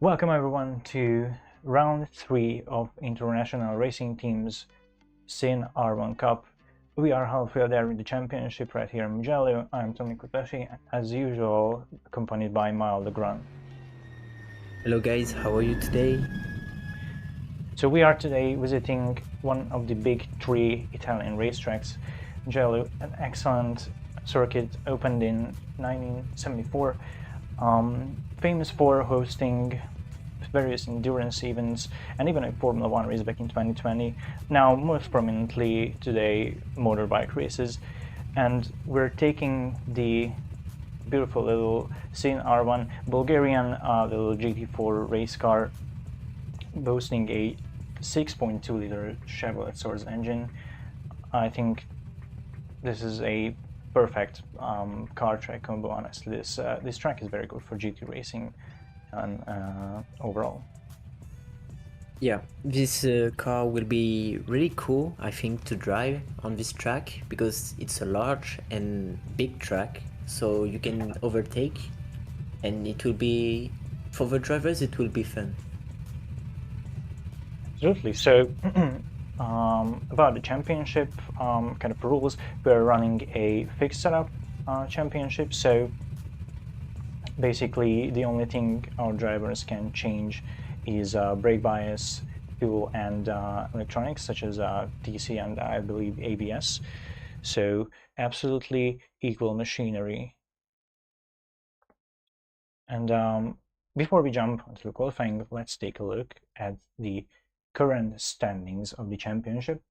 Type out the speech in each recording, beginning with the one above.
Welcome everyone to round 3 of International Racing Team's SIN R1 Cup. We are halfway there in the championship right here in Mugello. I'm Tommy Kotashi, as usual, accompanied by Mile Legrand. Hello guys, how are you today? So we are today visiting one of the big 3 Italian racetracks. Mugello, an excellent circuit opened in 1974, famous for hosting various endurance events and even a Formula One race back in 2020. Now, most prominently today, motorbike races. And we're taking the beautiful little SIN R1 Bulgarian little GT4 race car boasting a 6.2 liter Chevrolet Source engine. I think this is a perfect car track combo. Honestly, this track is very good for GT racing and overall. Yeah, this car will be really cool, I think, to drive on this track because it's a large and big track, so you can overtake, and it will be, for the drivers, it will be fun. Absolutely. So, about the championship kind of rules, we're running a fixed setup championship. So, basically, the only thing our drivers can change is brake bias, fuel, and electronics, such as DC and I believe ABS. So, absolutely equal machinery. And before we jump into the qualifying, let's take a look at the current standings of the championship.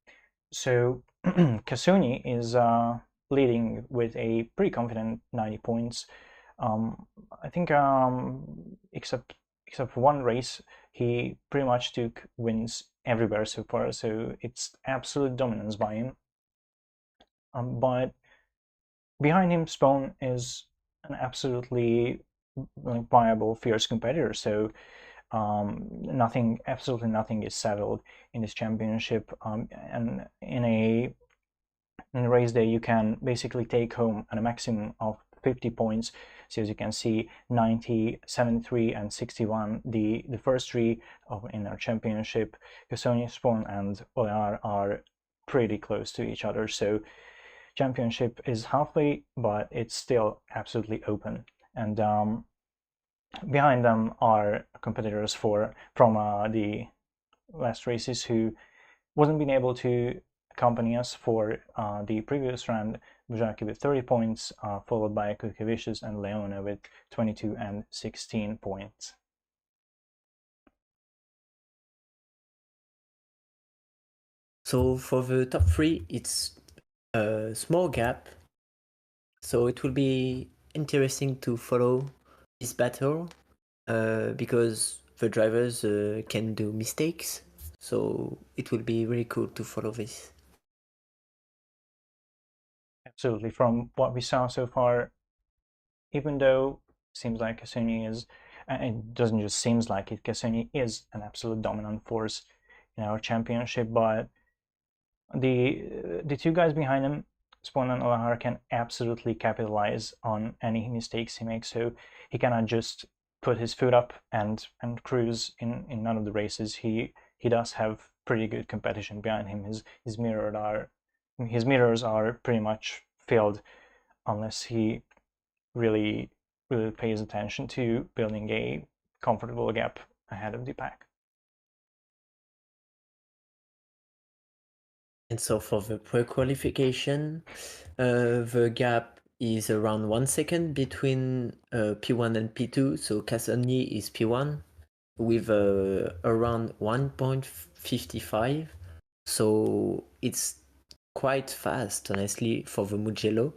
So Cassoni is leading with a pretty confident 90 points. I think except for one race, he pretty much took wins everywhere so far. So it's absolute dominance by him. But behind him, Spawn is an absolutely viable, fierce competitor. So absolutely nothing is settled in this championship. And in a race day, you can basically take home a maximum of 50 points. So as you can see, 90, 73, and 61, the first three in our championship, Cassoni, Spawn, and Olear are pretty close to each other. So championship is halfway, but it's still absolutely open. And behind them are competitors from the last races who wasn't being able to accompany us for the previous round. Bujaki with 30 points, followed by Kukevicius and Leona with 22 and 16 points. So for the top 3, it's a small gap, so it will be interesting to follow this battle because the drivers can do mistakes, so it will be really cool to follow this. Absolutely. From what we saw so far, even though it seems like Cassini is, and it doesn't just seems like it, Cassini is an absolute dominant force in our championship, but the two guys behind him, Spawn and Olahar, can absolutely capitalize on any mistakes he makes. So he cannot just put his foot up and cruise in none of the races. He does have pretty good competition behind him. His mirrors are pretty much filled unless he really really pays attention to building a comfortable gap ahead of the pack. And so for the pre-qualification, the gap is around 1 second between P1 and P2. So Cassoni is P1 with around 1.55. So it's quite fast, honestly, for the Mugello.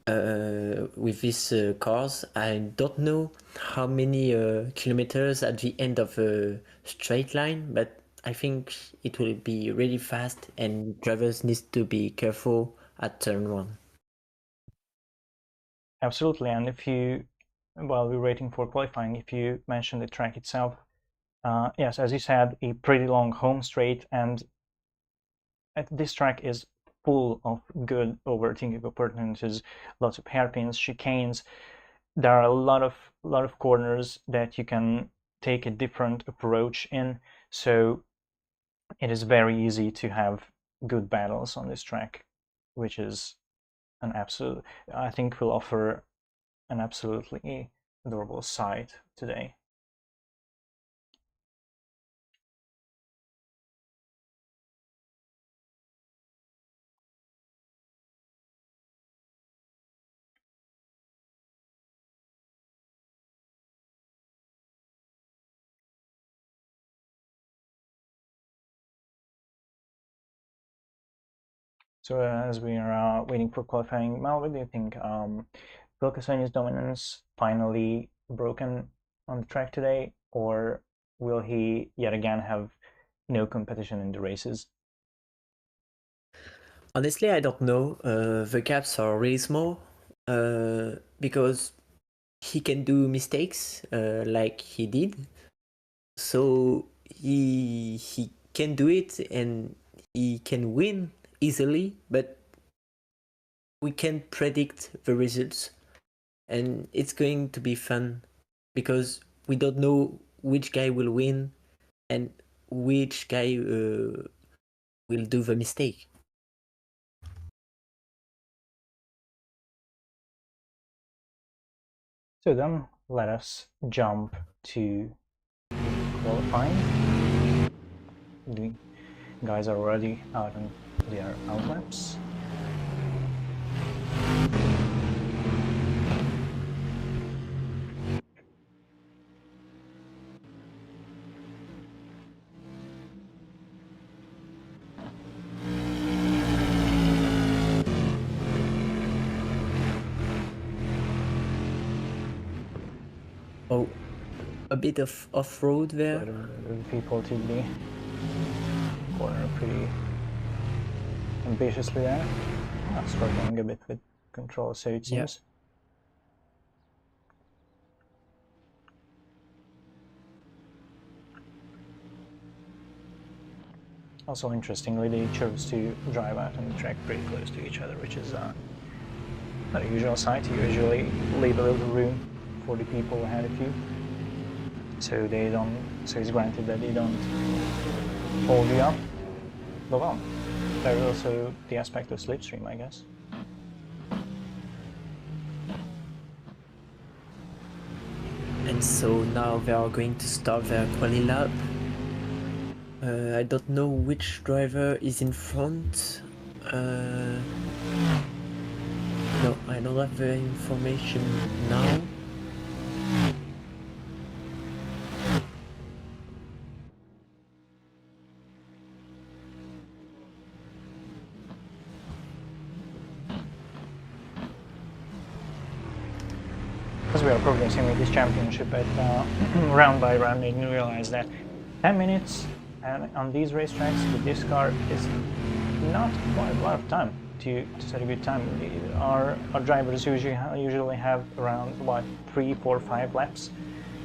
With these cars, I don't know how many kilometers at the end of a straight line, but I think it will be really fast and drivers need to be careful at turn 1. Absolutely, and if you, while we're waiting for qualifying, if you mention the track itself, yes, as you said, a pretty long home straight, and this track is full of good overtaking opportunities, lots of hairpins, chicanes. There are a lot of corners that you can take a different approach in, so it is very easy to have good battles on this track, which is an absolute, I think will offer an absolutely adorable sight today. So as we are waiting for qualifying, Mal, what do you think? Will Cassani's dominance finally broken on the track today, or will he yet again have no competition in the races? Honestly, I don't know. The gaps are really small because he can do mistakes like he did. So he can do it and he can win easily, but we can't predict the results. And it's going to be fun because we don't know which guy will win and which guy will do the mistake. So then let us jump to qualifying. The guys are already out on their outlaps. Oh, a bit of off-road there. The people to the corner pretty ambitiously there. Struggling a bit with control, so it seems. Yeah. Also, interestingly, they chose to drive out on the track pretty close to each other, which is not a usual sight. You usually leave a little room for the people ahead of you, so they don't. So it's granted that they don't hold you up. But well, there's also the aspect of slipstream, I guess. And so now they are going to start their quali lap. I don't know which driver is in front. No, I don't have the information now. As we are progressing with this championship at round by round, making you realize that 10 minutes and on these racetracks with this car is not quite a lot of time to set a good time. Our drivers usually have around what 3, 4, 5 laps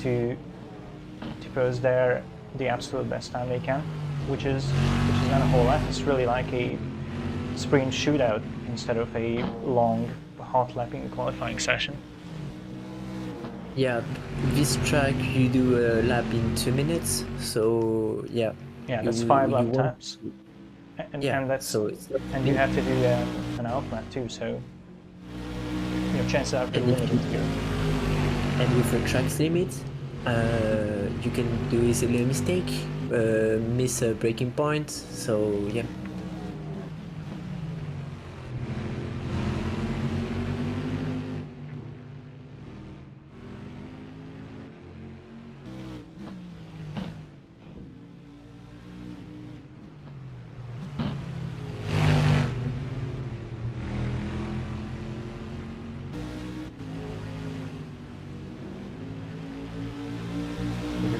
to post the absolute best time they can, which is not a whole lot. It's really like a sprint shootout instead of a long hot lapping qualifying session. Yeah, this track you do a lap in 2 minutes, so yeah. Yeah, that's 5 lap times. And that's so and you have to do an outlap too, so your chances are pretty limited here. And with the track limit, you can do easily a mistake, miss a braking point, so yeah.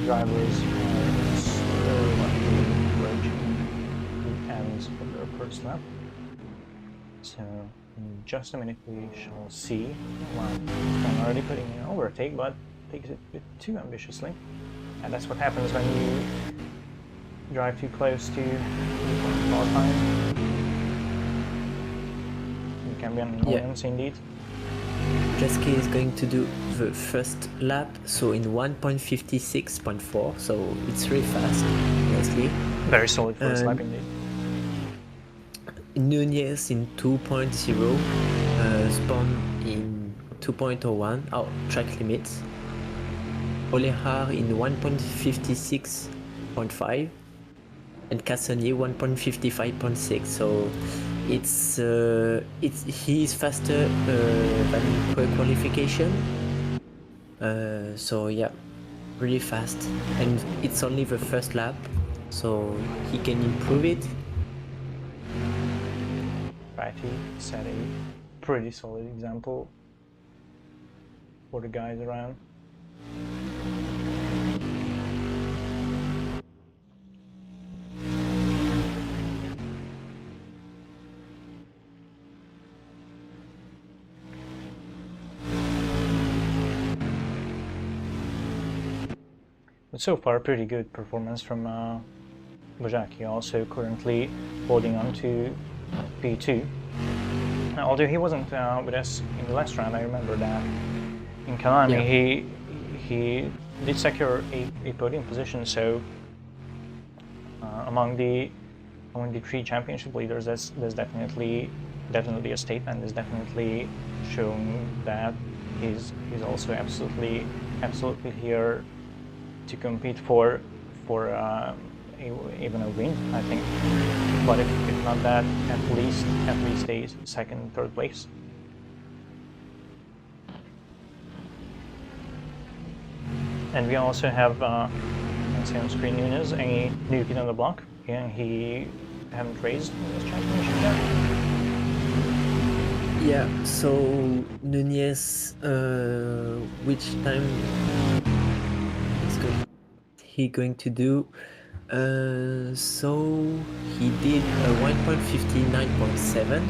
Drivers are slowly approaching the end of their first lap. So in just a minute we shall see. Wow, I'm already putting in an overtake, but takes it a bit too ambitiously. And that's what happens when you drive too close to the qualifying. It can be an annoyance indeed. Jeski is going to do the first lap, so in 1.56.4, so it's really fast, honestly. Very solid first lap indeed. Nunez in 2.0, Spawn in 2.01, track limits. Olehar in 1.56.5 and Cassani 1.55.6. So he's faster than qualification. So yeah, really fast, and it's only the first lap, so he can improve it. Fatty set a pretty solid example for the guys around. But so far, pretty good performance from Bojaki, also currently holding on to P2. Although he wasn't with us in the last round, I remember that in Kalani he did secure a podium position. So among the three championship leaders, there's definitely a statement. There's definitely showing that he's also absolutely here to compete for even a win, I think. But if not that, at least a second, third place. And we also have let's see on screen Nunez, a new kid on the block, and he haven't raced in this championship yet. Yeah, so Nunez, which time is he going to do? So he did a 1.59.7.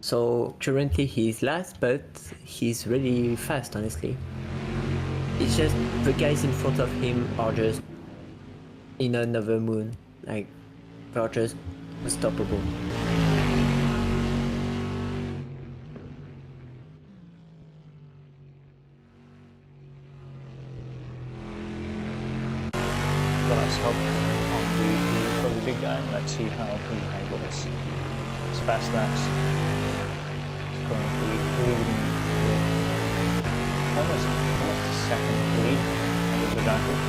So currently he's last, but he's really fast, honestly. It's just the guys in front of him are just in another moon. Like, they're just unstoppable. Let's hope for the big guy. Let's see how he handles his fast laps. He's currently leading with almost a second lead under the jacket.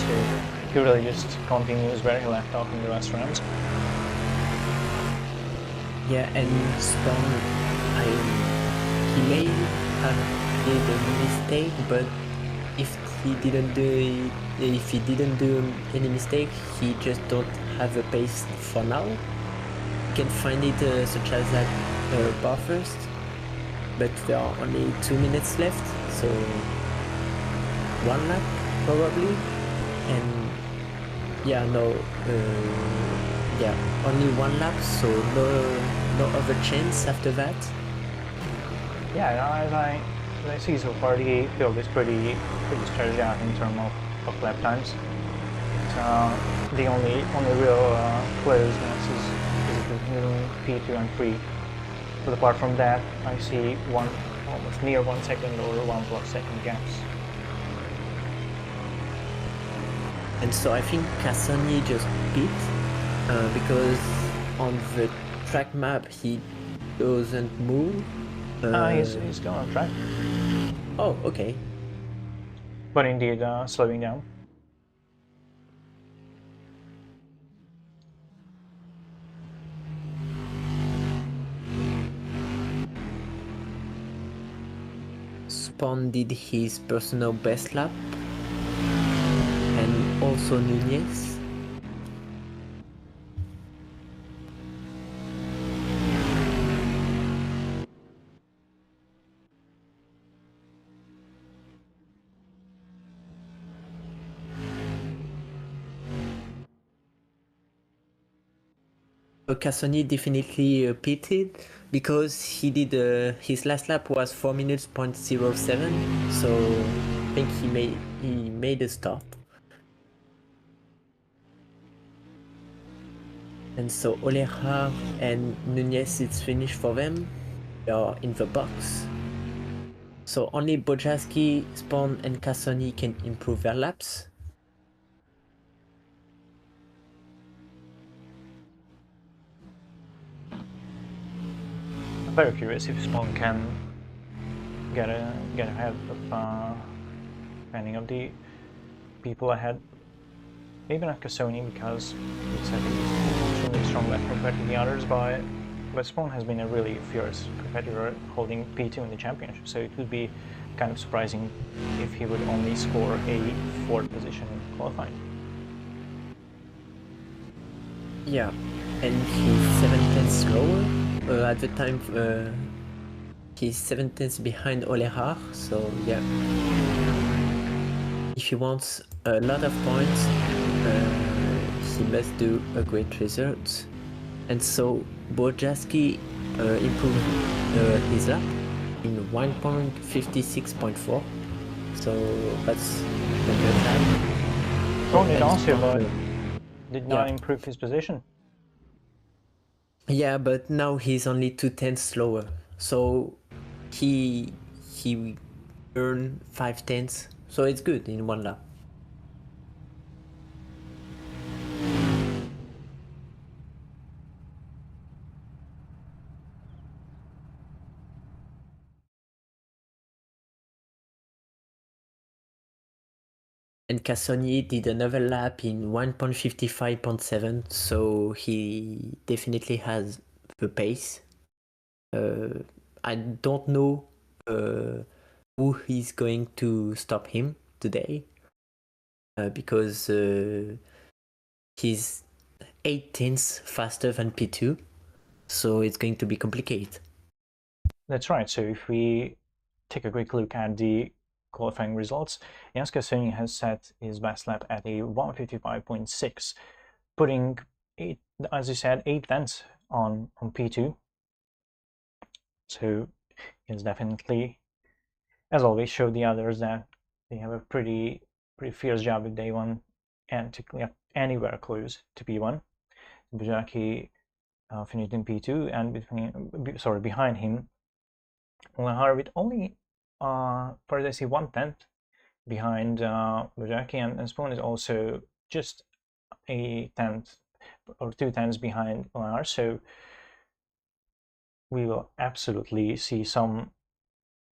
So he really just continues where he left off in the last rounds. Yeah, and Spawn, he may have made a mistake, but if he didn't do any mistake, he just don't have a pace for now. You can find it such as that bar first, but there are only 2 minutes left, so 1 lap probably, and only 1 lap, so no other chance after that. Yeah, as I see so far, the field is pretty stretched out in terms of lap times. The only real closeness is between P2 and 3. But apart from that, I see almost near 1 second or 1+ second gaps. And so I think Cassani just beat because on the track map he doesn't move. He's still on track. Oh, okay. But indeed, slowing down. Spawn did his personal best lap, and also Nunez. Cassani definitely pitted because he did his last lap was 4 minutes 0.07, so I think he made a stop. And so Olehar and Nunez, it's finished for them. They are in the box. So only Bojaski, Spawn, and Cassoni can improve their laps. I'm very curious if Spawn can get ahead of any of the people ahead. Maybe not Cassoni because it's a extremely strong left compared to the others, but Spawn has been a really fierce competitor holding P2 in the championship, so it would be kind of surprising if he would only score a 4th position in qualifying. Yeah, and he's 7 tenths slower. At the time, he's 7 tenths behind Olehar, so yeah. If he wants a lot of points, he must do a great result. And so Bojaski improved his lap in 1.56.4. So that's a good time. Spawn did And also, but Spawn, did not yeah. improve his position. Yeah, but now he's only 2 tenths slower. So he earned 5 tenths. So it's good in one lap. And Cassoni did another lap in 1.55.7, so he definitely has the pace. I don't know who is going to stop him today because he's 8 tenths faster than P2, so it's going to be complicated. That's right. So if we take a quick look at the qualifying results, Jens Cassini has set his best lap at a 155.6, putting eight, as you said, 8 tenths on P2. So he's definitely, as always, showed the others that they have a pretty fierce job if they want and to get anywhere close to P1. Bujaki finished in P2, and behind him, Lahar with only, far as I see, 1 tenth behind Bujaki, and Spoon is also just a tenth or 2 tenths behind Lahar. So we will absolutely see some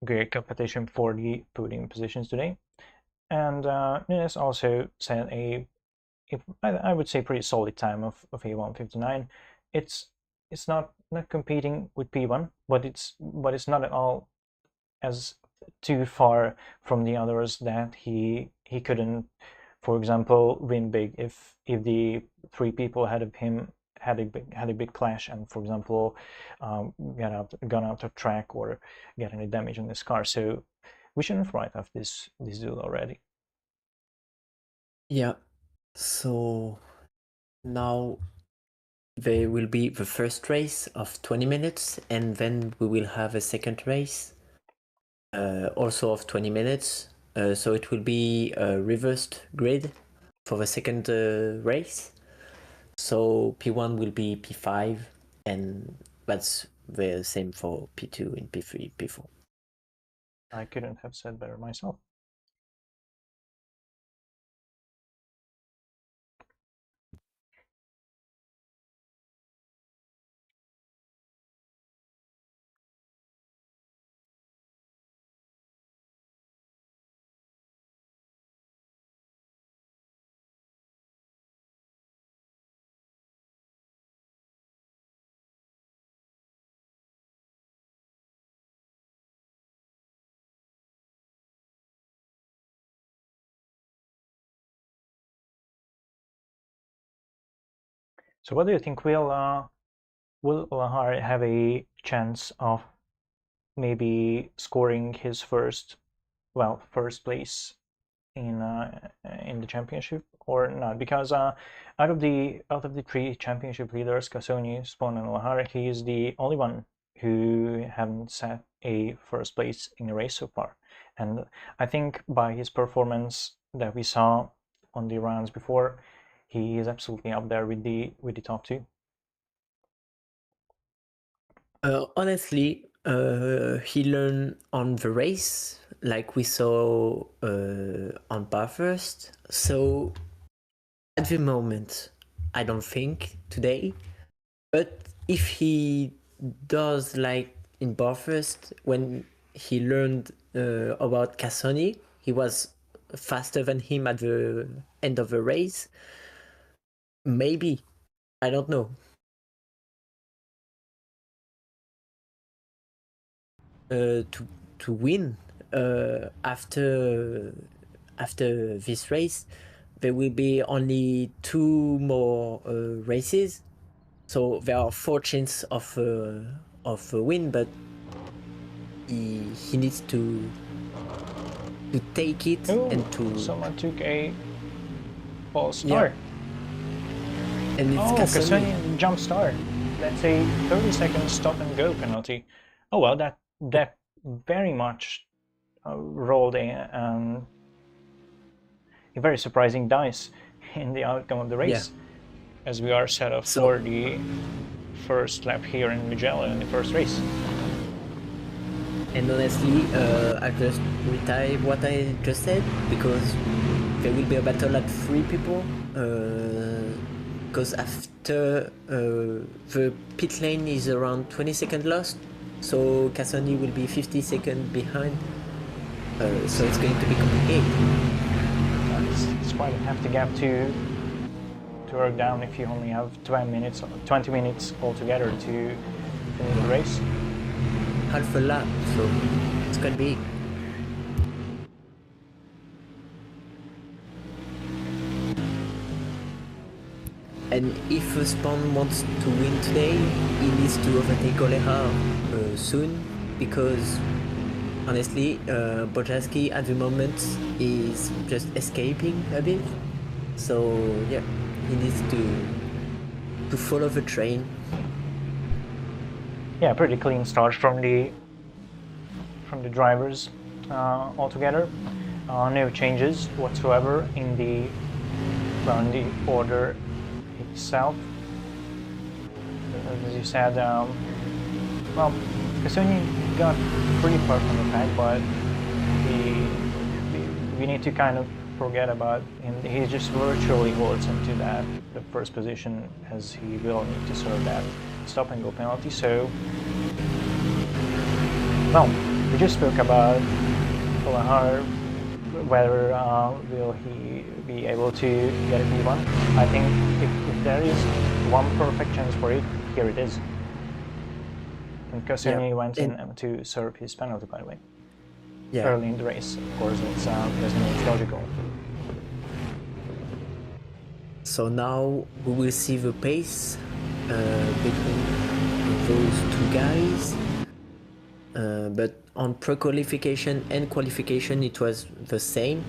great competition for the podium positions today. And Nunes also set I would say, pretty solid time of A159. It's not competing with P1, but it's not at all as too far from the others that he couldn't, for example, win big if the 3 people ahead of him had a big clash and, for example, gone out of track or get any damage on this car. So we shouldn't write off this duel already. Yeah, so now there will be the first race of 20 minutes, and then we will have a second race, also of 20 minutes. So it will be a reversed grid for the second race. So P1 will be P5, and that's the same for P2 and P3, P4. I couldn't have said better myself. So what do you think? Will Lahar have a chance of maybe scoring his first place in the championship or not? Because out of the 3 championship leaders, Casoni, Spawn, and Lahar, he is the only one who haven't set a first place in a race so far. And I think by his performance that we saw on the rounds before, he is absolutely up there with the top 2. Honestly, He learned on the race, like we saw on Bathurst. So at the moment, I don't think today. But if he does like in Bathurst, when he learned about Cassoni, he was faster than him at the end of the race. Maybe, I don't know. To win after this race, there will be only 2 more races, so there are 4 chances of a win, but he needs to take it and to someone took a false start. And it's Cassoni jump start. That's a 30-second stop and go penalty. Oh well, that very much rolled a very surprising dice in the outcome of the race, as we are set up for the first lap here in Mugello in the first race. And honestly, I just retire what I just said, because there will be a battle at 3 people. Because after the pit lane is around 20 seconds lost, so Cassoni will be 50 seconds behind. So it's going to be complicated. It's quite a hefty gap to work down if you only have 20 minutes altogether to finish the race. Half a lap, so it's gonna be. And if Spawn wants to win today, he needs to overtake Oleha soon, because honestly, Bojaski at the moment is just escaping a bit. So yeah, he needs to follow the train. Yeah, pretty clean start from the drivers altogether. No changes whatsoever in the order itself. As you said, well, Cassoni got pretty far from the pack, but we need to kind of forget about him. He just virtually holds into the first position, as he will need to serve that stop and go penalty. So, well, we just spoke about Olahar, whether will he be able to get a P1. I think if there is one perfect chance for it, here it is. And Cassoni went in to serve his penalty, by the way. Yeah. Early in the race, of course, it's logical. So now we will see the pace between those 2 guys. But on pre-qualification and qualification it was the same,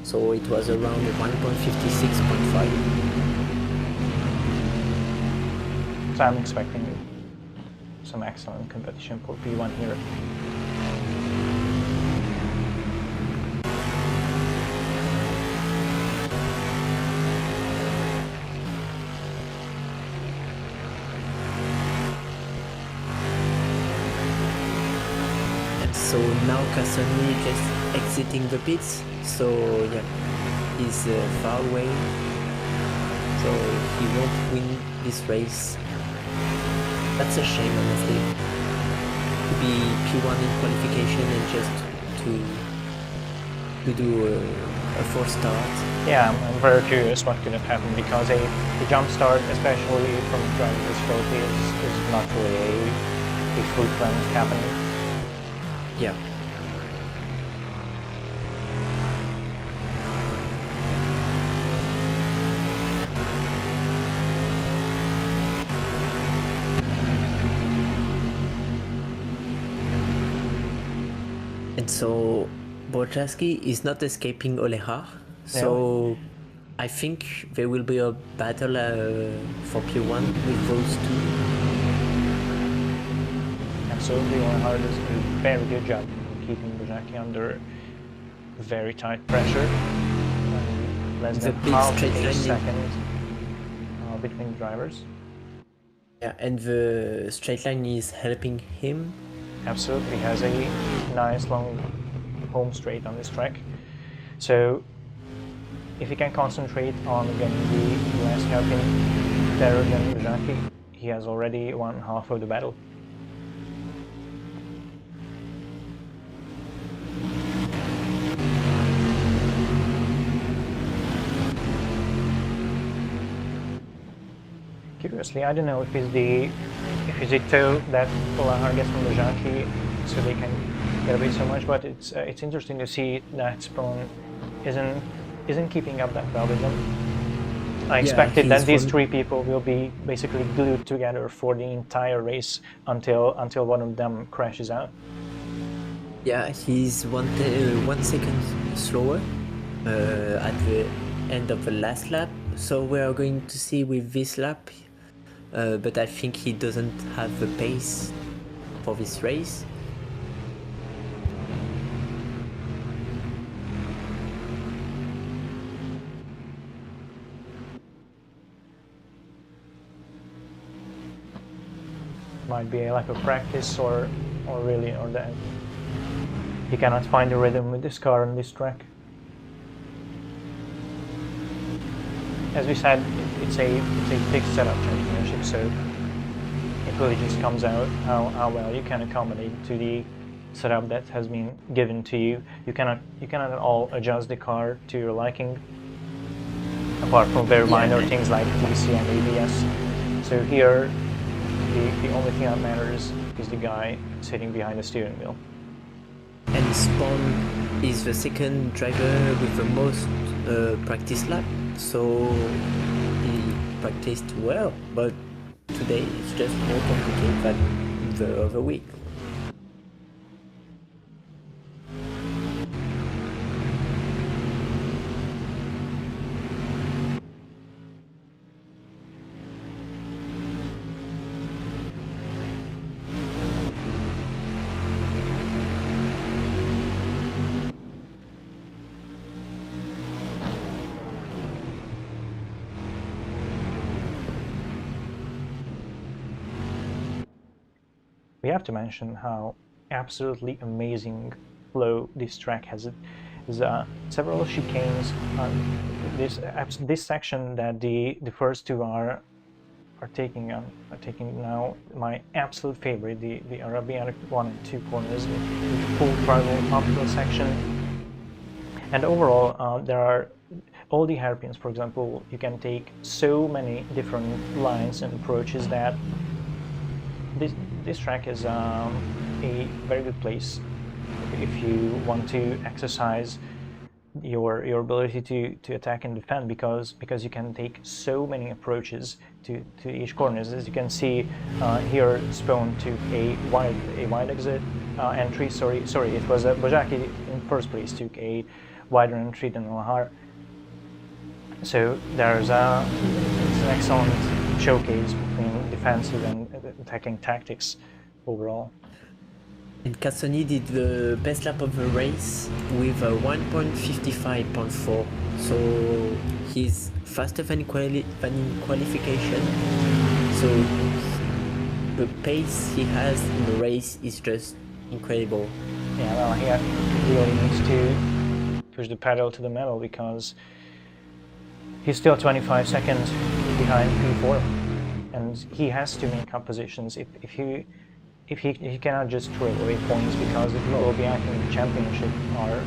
so it was around 1.56.5. So I'm expecting some excellent competition for P1 here. So now Cassoni just exiting the pits, so yeah, he's far away, so he won't win this race. That's a shame, honestly, to be P1 in qualification and just to do a 4 start. Yeah, I'm very curious what could have happened, because a jump start, especially from driving difficulty, is not really a frequent happening. Yeah. And so Bojaski is not escaping Oleha, so I think there will be a battle for P1 with those 2. Absolutely, Oleha does a very good job keeping Bojaski under very tight pressure. Less than half a second between drivers. Yeah, and the straight line is helping him absolutely has a nice long home straight on this track. So if he can concentrate on getting the last hairpin better than Bajaki, he has already won half of the battle. Curiously, I don't know if it's the toe that Lahar gets from Bajaki, so they can get away so much. But it's interesting to see that Spawn isn't keeping up that well with them. I expected that these three people will be basically glued together for the entire race until one of them crashes out. Yeah, he's 1 second slower at the end of the last lap. So we are going to see with this lap, but I think he doesn't have the pace for this race. Might be a lack of practice or that he cannot find the rhythm with this car on this track. As we said, it's a fixed setup championship, so it really just comes out how well you can accommodate to the setup that has been given to you. You cannot at all adjust the car to your liking, apart from very minor things like TC and ABS. So here, the only thing that matters is the guy sitting behind the steering wheel. And Spawn is the second driver with the most practice lap, so he practiced well, but today it's just more complicated than the other week. We have to mention how absolutely amazing flow this track has. There's several chicanes on this section that the first two are taking now. My absolute favorite, the Arabian 1 and 2 corners, the full throttle uphill section. And overall, there are all the hairpins. For example, you can take so many different lines and approaches that this track is a very good place if you want to exercise your ability to attack and defend, because you can take so many approaches to each corner. As you can see here, Spawn took a wide exit entry. Sorry, it was Bajaki in first place took a wider entry than Lahar. So it's an excellent showcase between defensive and attacking tactics overall. And Cassoni did the best lap of the race with a 1.55.4, so he's faster than in qualification. So the pace he has in the race is just incredible. Yeah, well, he really needs to push the pedal to the metal, because he's still 25 seconds behind P4, and he has to make up positions. If he cannot just throw away points, because the people behind him in the championship are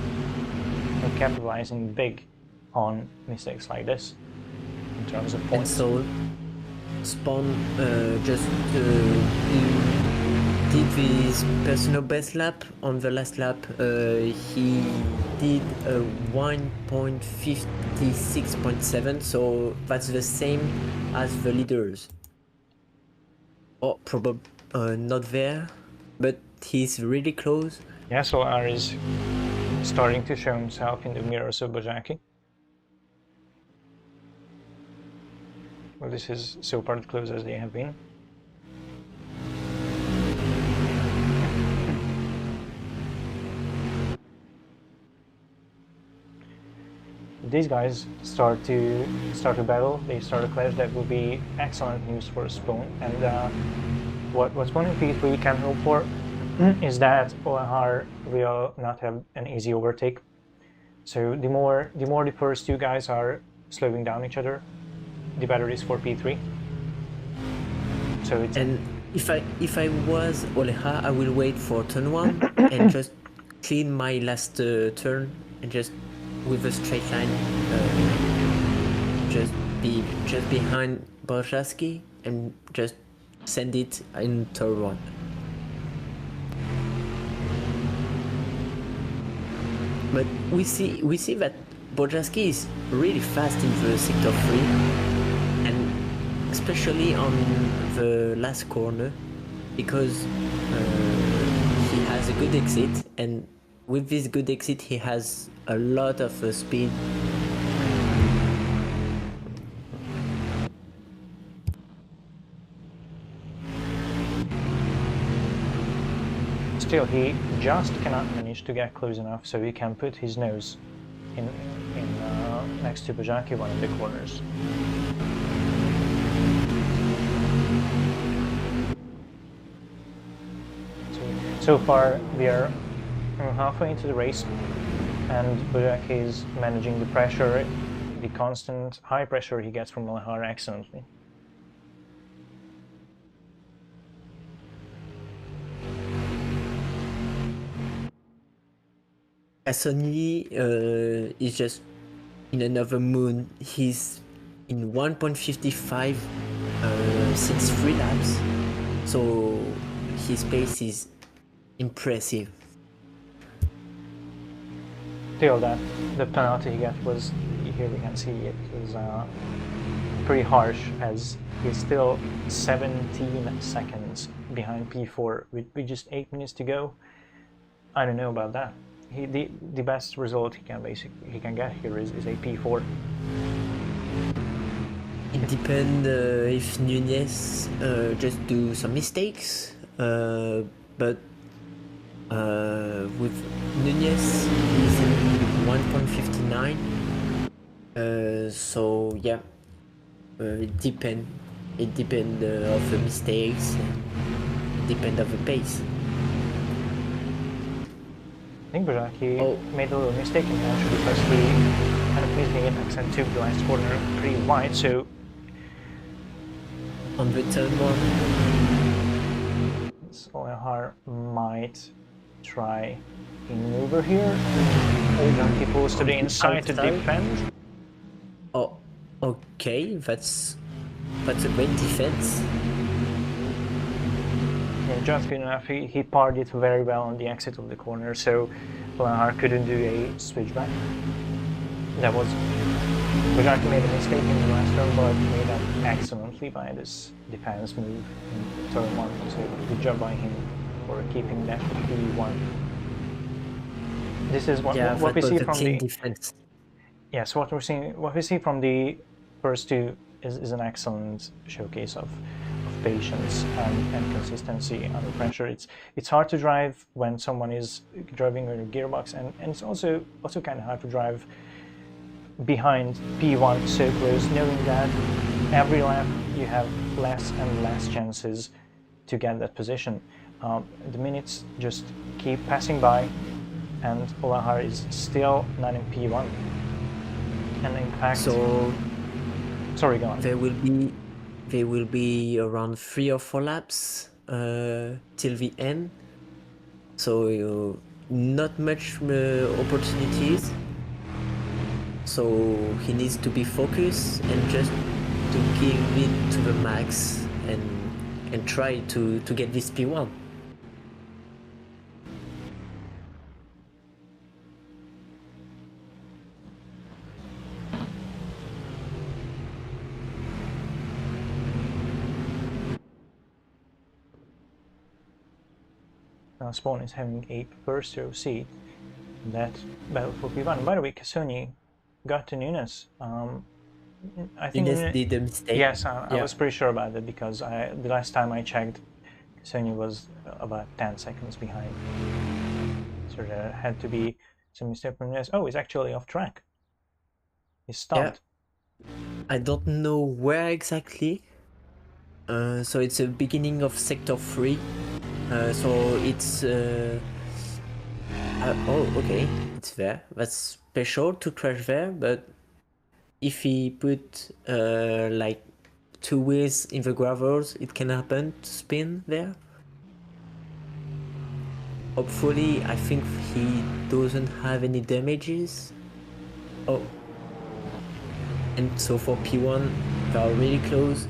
capitalizing big on mistakes like this in terms of points. And so Spawn just did his personal best lap on the last lap. He did a 1.56.7, so that's the same as the leaders. Oh, probably not there, but he's really close. Yeah, Solar is starting to show himself in the mirrors of Bajaki. Well, this is so far as close as they have been. These guys start a battle, they start a clash. That will be excellent news for Spawn. And what Spawn and P3 can hope for is that ONR will not have an easy overtake. So the more the first two guys are slowing down each other, the better it is for P3. So it's And if I was Oleha, I will wait for turn 1 and just clean my last turn and just with a straight line just behind Borjaski and just send it in turn 1. But we see that Borjaski is really fast in the sector 3 and especially on the last corner because he has a good exit, and with this good exit he has a lot of speed. still he just cannot manage to get close enough so he can put his nose in next to Bajaki, one of the corners. So far we are halfway into the race, and Bajaki is managing the pressure, the constant high pressure he gets from Malahar excellently. Cassoni is just in another moon. He's in 1.55 since 3 laps, so his pace is impressive. Still, that the penalty he got was, here we can see it was pretty harsh, as he's still 17 seconds behind P4 with just 8 minutes to go. I don't know about that. The best result he can get here is a P4. It depends if Nunez just do some mistakes, but with Nunez he's in 1.59, so yeah, it depends of the mistakes, it depends of the pace. I think Bajaki made a little mistake in actually, because he kind of missed the apex and took the last corner pretty wide, so on the turn 1 Solehar might try a maneuver here. Bajaki pulls to the inside to defend. Oh, okay, that's a great defense. And just good enough, he parred it very well on the exit of the corner, so Solehar couldn't do a switchback. That was... Bajaki made a mistake in the last turn, but made up excellently by this defense move in turn 1, so good job by him for keeping that P1. This is what we see from the defense. Yes, what we see from the first two is an excellent showcase of patience and consistency under pressure. It's hard to drive when someone is driving with a gearbox, and it's also kind of hard to drive behind P1 so close, knowing that every lap you have less and less chances to get that position. The minutes just keep passing by, and Olahar is still not in P1. And in fact, so sorry, go on. There will be around 3 or 4 laps till the end, so not much opportunities. So he needs to be focused and just to give it to the max and try to get this P1. Spawn is having a first row seat in that battle for P1. By the way, Cassoni got to Nunes. I think Nunes did a mistake. Yes, I was pretty sure about it, because the last time I checked, Cassoni was about 10 seconds behind. So there had to be some mistake from Nunes. Oh, he's actually off track. He's stopped. Yeah. I don't know where exactly. So it's the beginning of sector 3. So it's oh, okay, it's there. That's special to crash there, but if he put like 2 wheels in the gravels, it can happen to spin there. Hopefully, I think he doesn't have any damages. Oh, and so for P1, they are really close.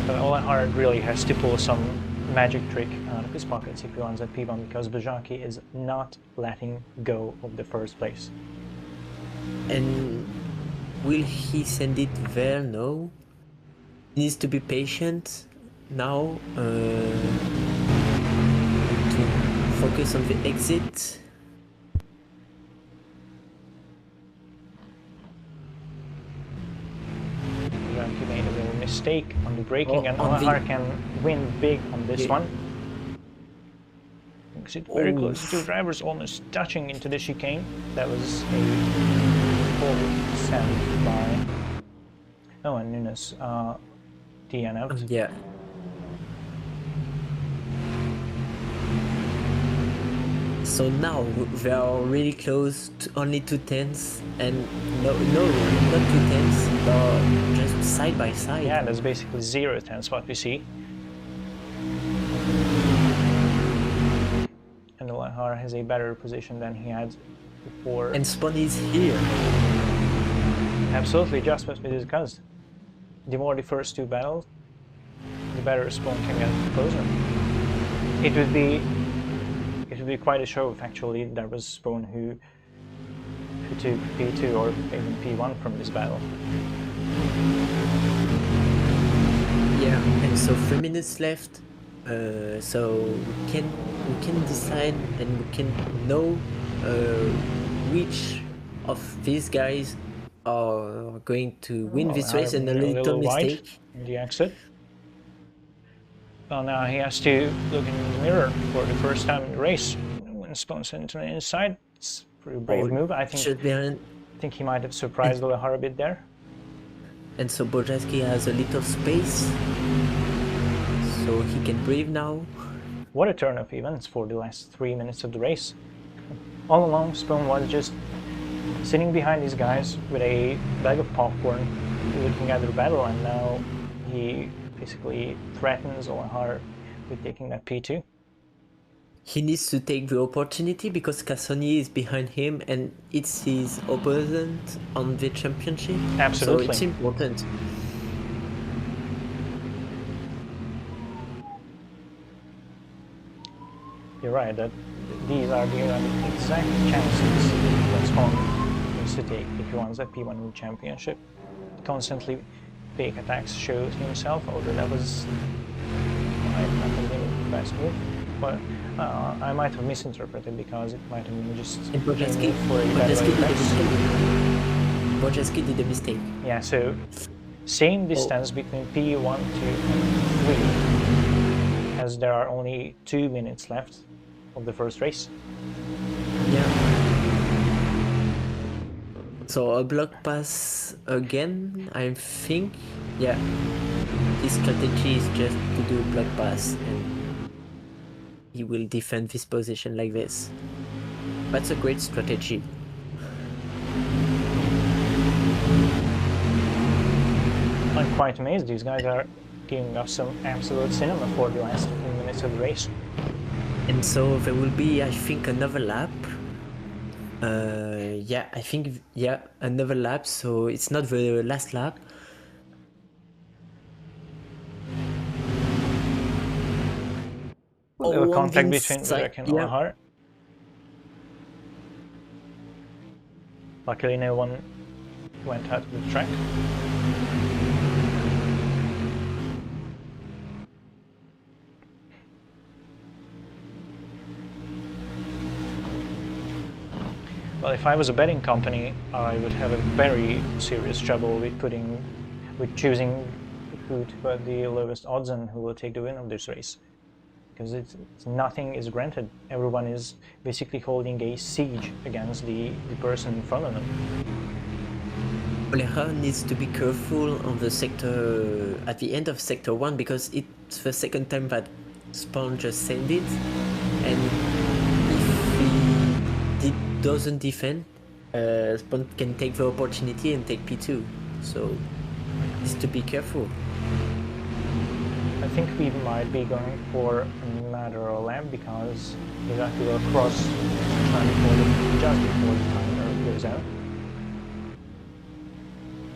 But Olehard really has to pull some magic trick out of his pockets if he wants at P1, because Bajaki is not letting go of the first place. And will he send it there? No. He needs to be patient now to focus on the exit. Bajaki made a little mistake on the braking, Oh, and on the- Olehard can win big on this Yeah. one. Makes it very Oh. close. Two drivers almost touching into the chicane. That was a full send by and Nunes DNF. Yeah. So now they are really close to only 2 tenths, and no, not 2 tenths, but just side by side. Yeah, that's basically 0 tenths what we see. And Olehard has a better position than he had before. And Spawn is here. Absolutely, just what we discussed. The more the first two battle, the better Spawn can get closer. It would be quite a show if actually there was Spawn who took P2 or even P1 from this battle. Yeah, and so 3 minutes left. So we can decide and we can know which of these guys are going to win this race, and a little mistake in the exit. Well, now he has to look in the mirror for the first time in the race. When Spawn's into the inside, it's a pretty brave move. I think he might have surprised Olehard a bit there. And so Bojaski has a little space, so he can breathe now. What a turn of events for the last 3 minutes of the race. All along, Spawn was just sitting behind these guys with a bag of popcorn, looking at their battle, and now he basically threatens Olehard with taking that P2. He needs to take the opportunity because Cassoni is behind him and it's his opponent on the championship. Absolutely. So it's important. You're right, that these are the exact chances that Spawn needs to take if he wants that P1 World Championship. Constantly fake attacks shows himself, although that was might not have been the best move, but I might have misinterpreted because it might have been just Bojaski for a better Bojaski did a mistake. Yeah, so same distance between P1, 2 and 3, as there are only 2 minutes left of the first race. Yeah. So a block pass again, I think. Yeah. His strategy is just to do a block pass and he will defend this position like this. That's a great strategy. I'm quite amazed. These guys are giving us some absolute cinema for the last 15 minutes of the race. And so there will be, I think, another lap. Yeah, I think, yeah, another lap, so it's not the last lap. A little contact between Jack and Olehard. Luckily no one went out of the track. Well, if I was a betting company, I would have a very serious trouble with choosing who to put the lowest odds on who will take the win of this race. Because nothing is granted. Everyone is basically holding a siege against the person in front of them. Oleja needs to be careful on the sector at the end of sector 1 because it's the second time that Spawn just sent it, and if he doesn't defend, Spawn can take the opportunity and take P2. So needs to be careful. I think we might be going for another lap because Mizaki will cross just before the timer goes out.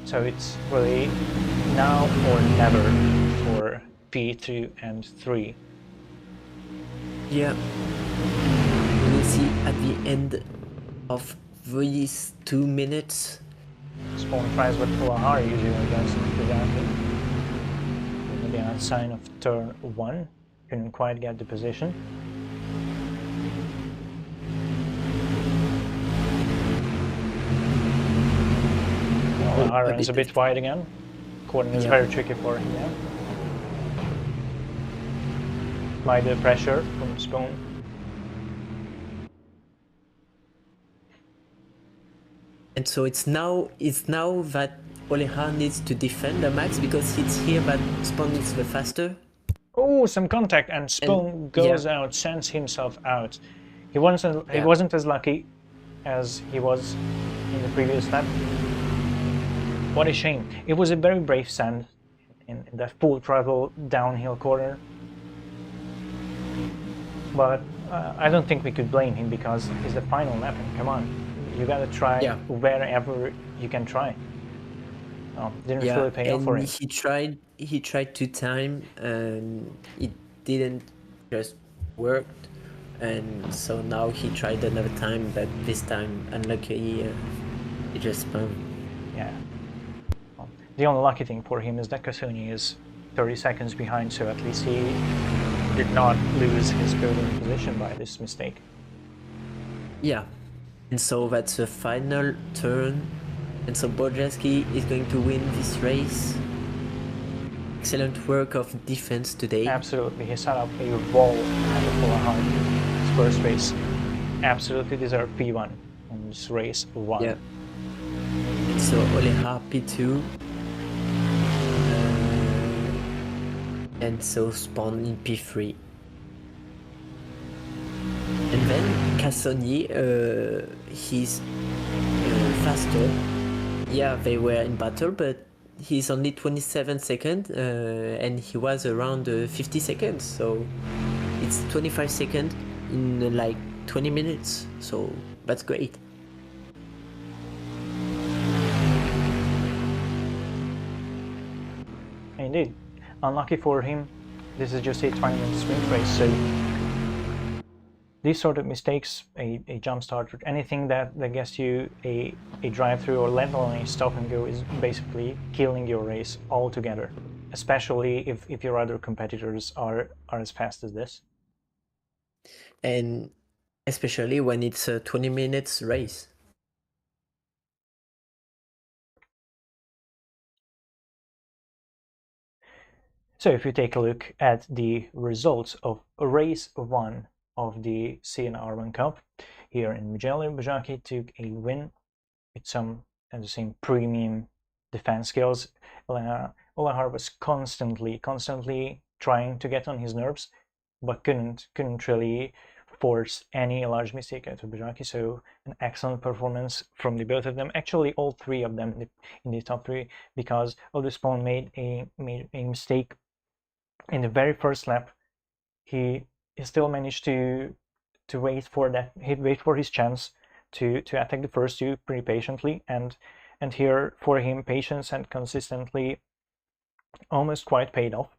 So it's really now or never for P2 and 3. Yeah. We'll see at the end of these 2 minutes. Spawn tries what Kulahari usually against Mizaki. Maybe a sign of turn 1. Couldn't quite get the position. Kulahari runs a bit wide again. Corner is very tricky for him now. By the pressure from Spawn. And so it's now that Oleja needs to defend the max because it's here that Spawn is the faster. Oh, some contact and Spawn goes out, sends himself out. He wasn't as lucky as he was in the previous lap. What a shame. It was a very brave send in that full throttle downhill corner. But I don't think we could blame him because it's the final lap and come on. You gotta try wherever you can try. Oh, didn't really pay off for him. He tried to time and it didn't just work, and so now he tried another time, but this time unluckily it just spun. Yeah. Well, the only lucky thing for him is that Kasuni is 30 seconds behind, so at least he did not lose his podium position by this mistake. Yeah. And so that's the final turn. And so Bojaski is going to win this race. Excellent work of defense today. Absolutely. He set up a wall at the Kulahari. His first race. Absolutely deserved P1 on this race 1. Yeah. And so Oleja P2. And so Spawn in P3. And then Cassoni, he's faster. Yeah, they were in battle, but he's only 27 seconds, and he was around 50 seconds. So it's 25 seconds in like 20 minutes. So that's great. Indeed. Unlucky for him, this is just a 20-minute sprint race, so these sort of mistakes, a jump start, or anything that gets you a drive-through or let alone a stop and go is basically killing your race altogether, especially if your other competitors are as fast as this. And especially when it's a 20 minutes race. So if you take a look at the results of race 1 of the CNR1 Cup here in Mugello, Bajaki took a win with some, as the same, premium defense skills. Olahar was constantly trying to get on his nerves, but couldn't really force any large mistake out of Bajaki. So an excellent performance from the both of them. Actually, all three of them in the top 3, because Spawn made a mistake in the very first lap. He still managed to wait for that. He'd wait for his chance to attack the first 2 pretty patiently, and here for him patience and consistently almost quite paid off.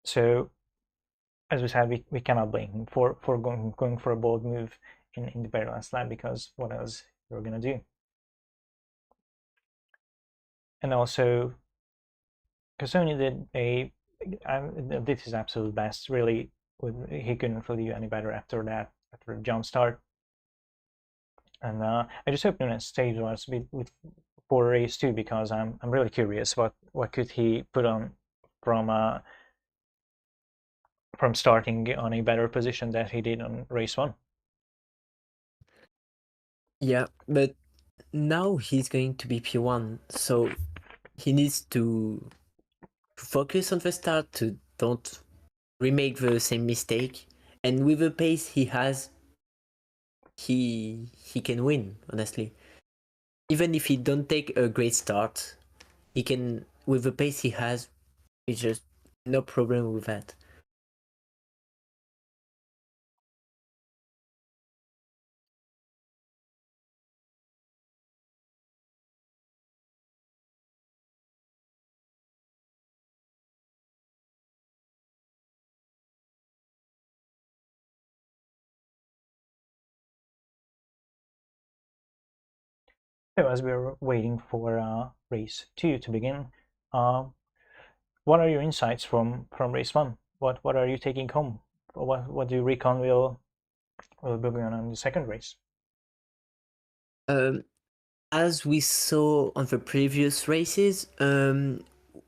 So as we said, we cannot blame him for going for a bold move in the very last lap, because what else you're gonna do? And also Kasoni did his absolute best. Really, he couldn't really do any better after that, after the jump start. And I just hope Nunes stays with us for race 2, because I'm really curious what could he put on from starting on a better position that he did on race 1. Yeah, but now he's going to be P1, so he needs to focus on the start to don't remake the same mistake. And with the pace he has, he can win, honestly. Even if he don't take a great start, he can, with the pace he has, it's just no problem with that. So as we're waiting for race 2 to begin, uh, what are your insights from race 1? What are you taking home? What do you reckon will be going on in the second race? Um, as we saw on the previous races,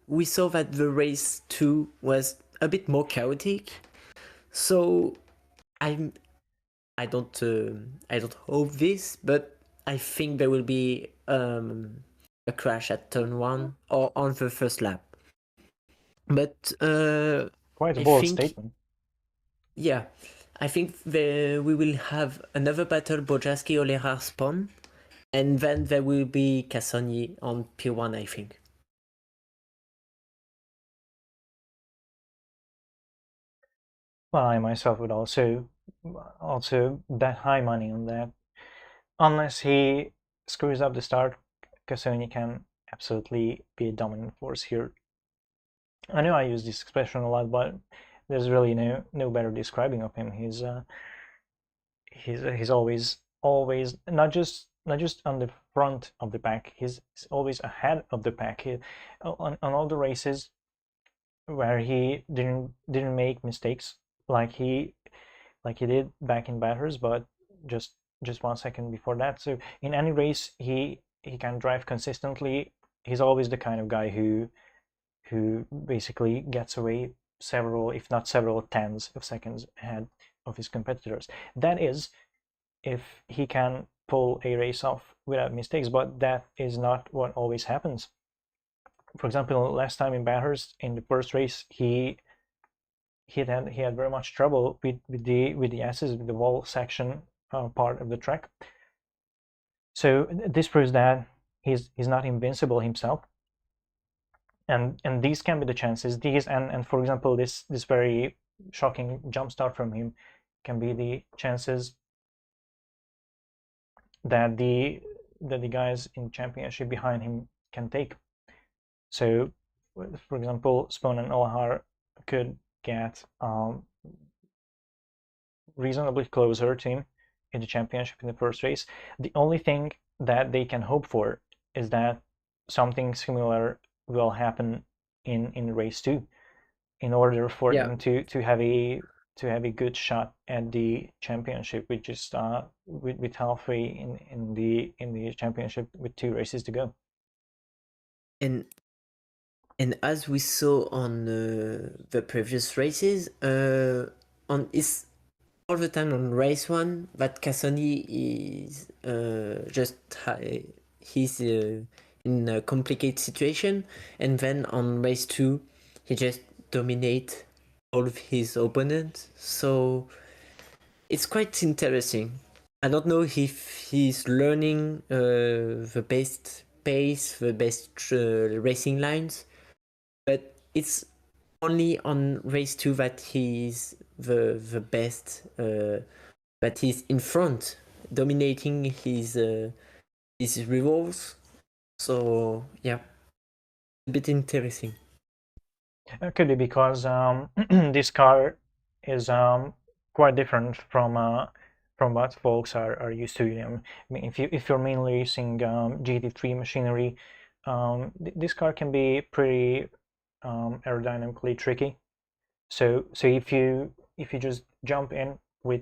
we saw that the race 2 was a bit more chaotic. So I'm I don't hope this, but I think there will be a crash at turn 1 or on the first lap. But Quite a I bold think, statement. yeah, I think we will have another battle Bojaski Olera spawn, and then there will be Cassoni on P1, I think. Well, I myself would also bet high money on that. Unless he screws up the start, Cassoni can absolutely be a dominant force here. I know I use this expression a lot, but there's really no better describing of him. He's always not just on the front of the pack. He's always ahead of the pack. On all the races where he didn't make mistakes like he did back in Batters, but just just 1 second before that. So in any race, he can drive consistently. He's always the kind of guy who basically gets away several, if not several tens of seconds ahead of his competitors. That is, if he can pull a race off without mistakes, but that is not what always happens. For example, last time in Bathurst, in the first race, he had very much trouble with the S's, with the wall section part of the track. So this proves that he's not invincible himself, and these can be the chances. These and for example, this very shocking jump start from him can be the chances that the guys in championship behind him can take. So, for example, Spohn and Olahar could get reasonably closer to him in the championship in the first race. The only thing that they can hope for is that something similar will happen in race 2 in order for Yeah, them to have a good shot at the championship, which is with halfway in the championship with 2 races to go. and and as we saw on the previous races, on is all the time on race 1 that Cassoni is just he's in a complicated situation, and then on race 2 he just dominate all of his opponents. So it's quite interesting. I don't know if he's learning the best pace, the best racing lines, but it's only on race 2 that he's the best, that he's in front, dominating his rivals. So yeah, a bit interesting. Could be because this car is quite different from what folks are used to. I mean, if you're mainly using GT3 machinery, this car can be pretty aerodynamically tricky. So if you just jump in with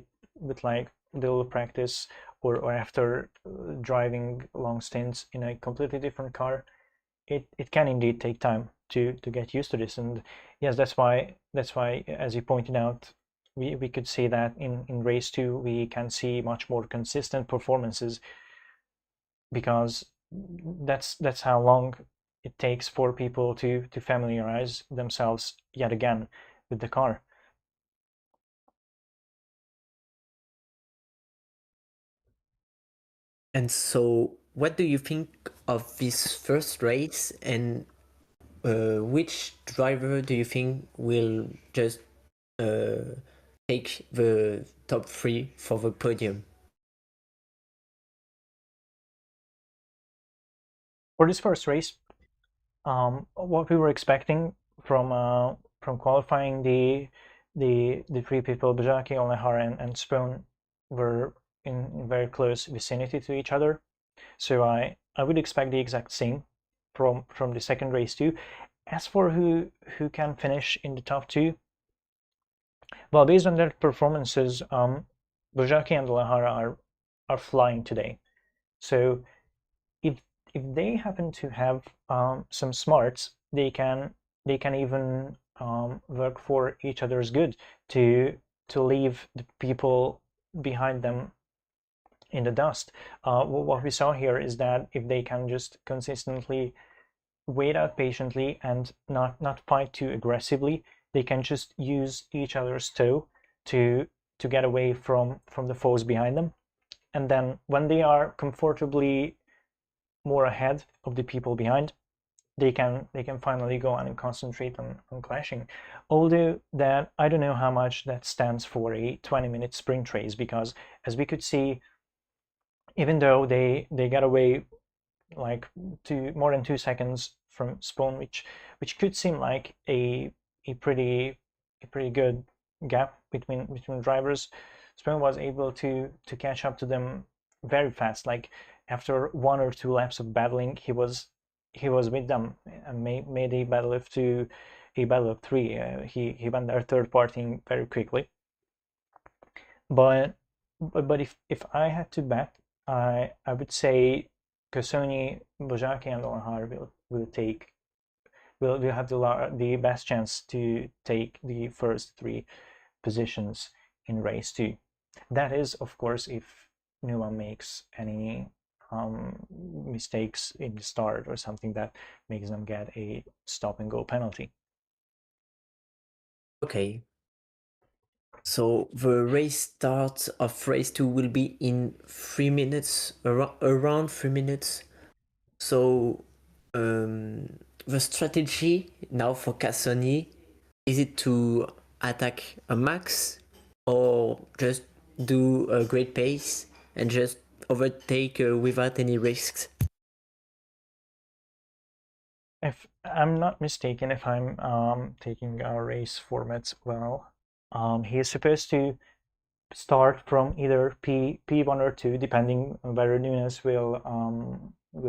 like little practice or after driving long stints in a completely different car, it can indeed take time to get used to this. And yes, that's why as you pointed out, we could see that in race 2 we can see much more consistent performances because that's how long it takes for people to familiarize themselves yet again with the car. And so, what do you think of this first race, and which driver do you think will just take the top three for the podium? For this first race, what we were expecting from qualifying, the three people, Bajaki, Olehar, and Spoon, were in very close vicinity to each other. So I would expect the exact same from the second race too. As for who can finish in the top two, well, based on their performances, Bojaki and Olehar are flying today. So if if they happen to have some smarts, they can even work for each other's good to leave the people behind them in the dust. What we saw here is that if they can just consistently wait out patiently and not fight too aggressively, they can just use each other's toe to get away from the foes behind them. And then when they are comfortably more ahead of the people behind, they can finally go on and concentrate on clashing. Although that I don't know how much that stands for a 20-minute sprint race, because as we could see, even though they got away like more than 2 seconds from Spawn, which could seem like a pretty good gap between drivers. Spawn was able to catch up to them very fast. Like after 1 or 2 laps of battling, he was with them and made a battle of three. He went there third partying very quickly. But if I had to bet, I would say Kosoni, Bojaki, and Olahar will have the best chance to take the first three positions in race two. That is, of course, if no one makes any mistakes in the start or something that makes them get a stop and go penalty. Okay. So the race start of race 2 will be in 3 minutes, around 3 minutes. So the strategy now for Cassoni, is it to attack a max or just do a great pace and just overtake without any risks? If I'm not mistaken, if I'm taking our race formats well, he is supposed to start from either P1 or 2, depending on whether Nunes will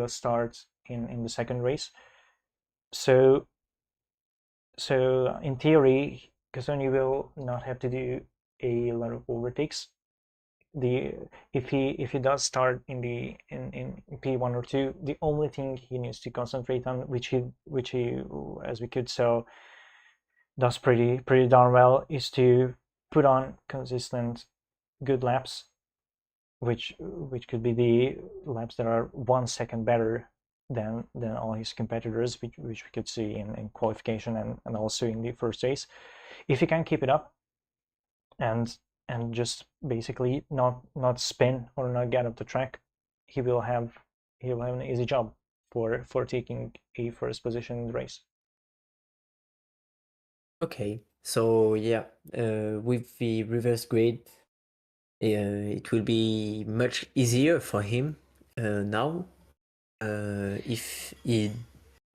start in the second race. So in theory, Casoni will not have to do a lot of overtakes. The if he does start in P1 or 2, the only thing he needs to concentrate on, which he as we could so does pretty darn well, is to put on consistent good laps, which could be the laps that are 1 second better than all his competitors, which we could see in qualification and also in the first race. If he can keep it up and just basically not spin or not get up the track, he will have an easy job for taking a first position in the race. Okay, so yeah, with the reverse grid, it will be much easier for him now if he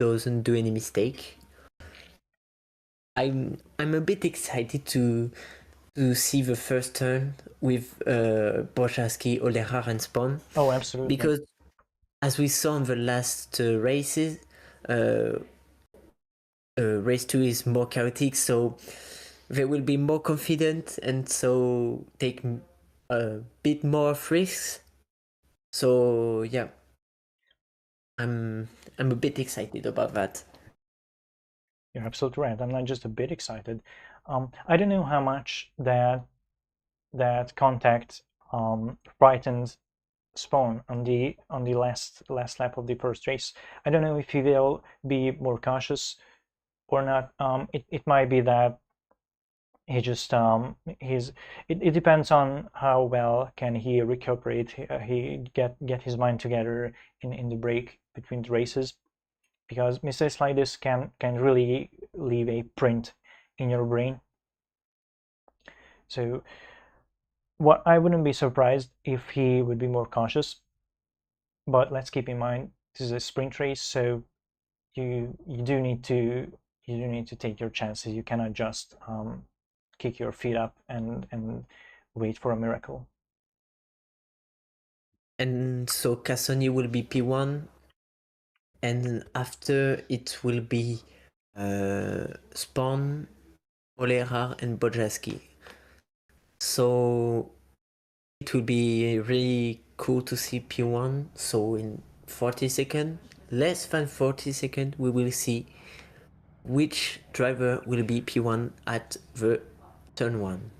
doesn't do any mistake. I'm a bit excited to see the first turn with Bojaski, Olejar, and Spawn. Oh, absolutely. Because as we saw in the last races, uh, race 2 is more chaotic, so they will be more confident and so take a bit more risks. So yeah, I'm a bit excited about that. You're absolutely right. I'm not just a bit excited. I don't know how much that contact frightened Spawn on the last lap of the first race. I don't know if he will be more cautious or not. It might be that he just it depends on how well can he recuperate, he get his mind together in the break between the races, because mistakes like this can really leave a print in your brain. So what I wouldn't be surprised if he would be more cautious, but let's keep in mind this is a sprint race, so you do need to take your chances. You cannot just kick your feet up and wait for a miracle. And so Cassoni will be P1, and after it will be Spawn, Olerar, and Bojaski. So it will be really cool to see P1. So in 40 seconds, less than 40 seconds, we will see which driver will be P1 at the turn 1.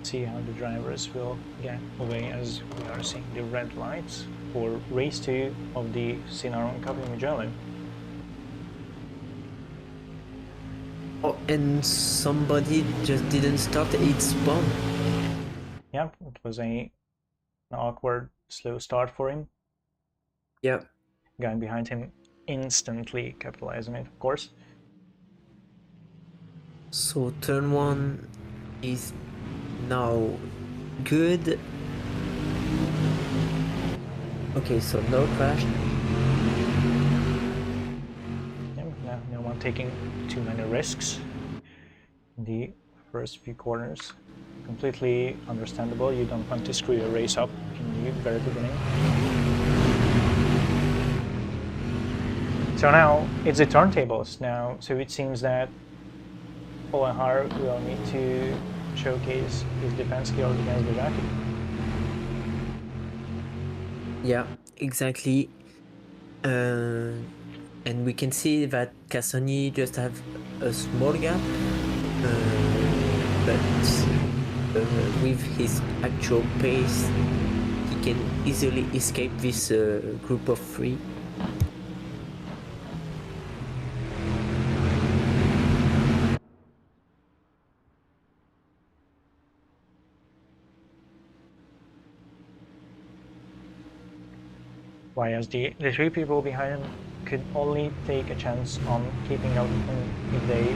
See how the drivers will get away as we are seeing the red lights for race 2 of the Sinaron Cup in Mugello. Oh, and somebody just didn't start, it's Spawn. Yep, it was an awkward slow start for him. Yep. Guy behind him instantly capitalizing it, of course. So turn 1 is now good. Okay, so no crash. Yeah, no one taking too many risks in the first few corners. Completely understandable. You don't want to screw your race up in the very beginning. So now it's the turntables now. So it seems that Olehar will need to showcase his defense skills against Bajaki. Yeah, exactly. And we can see that Cassoni just have a small gap, but with his actual pace, he can easily escape this group of 3. Whereas the 3 people behind him could only take a chance on keeping up if they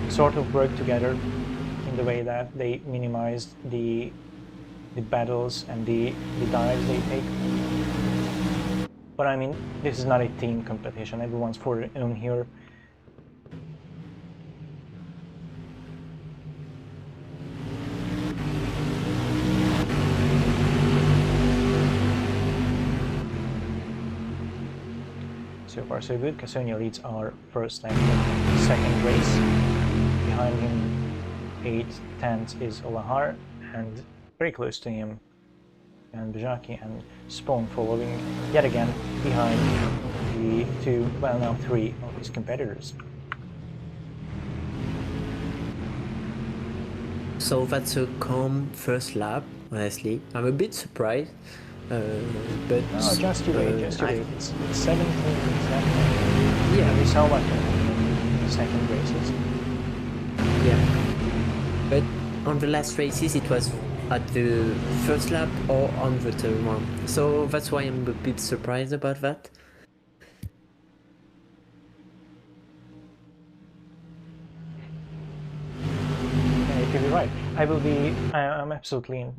sort of work together in the way that they minimize the battles and the dives they take. But I mean, this is not a team competition. Everyone's for their own here. So far so good. Casonia leads our first and second race. Behind him, 8/10 is Olahar, and very close to him, and Bajaki and Spawn following yet again behind the 2, well now 3 of his competitors. So that's a calm first lap, honestly. I'm a bit surprised, but... Oh, just you wait, just you wait. It's 17 seconds. Yeah. We saw what in the second races. Yeah. But on the last races, it was at the first lap or on the turn 1. So that's why I'm a bit surprised about that. Yeah, you could be right. I'm absolutely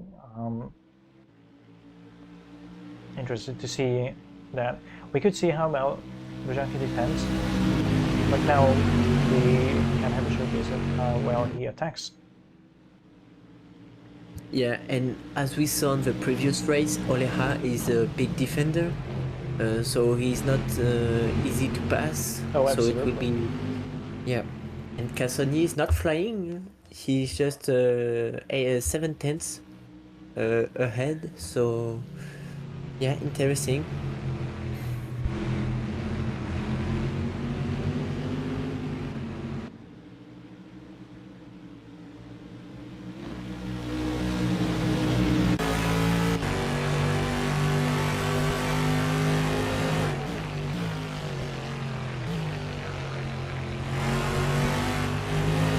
interested to see that. We could see how well Bajaki defends, but now we can have a showcase of how well he attacks. Yeah, and as we saw in the previous race, Oleha is a big defender, so he's not easy to pass. Oh, so absolutely. it will be... Yeah, and Cassoni is not flying, he's just 7/10 ahead, so Yeah, interesting.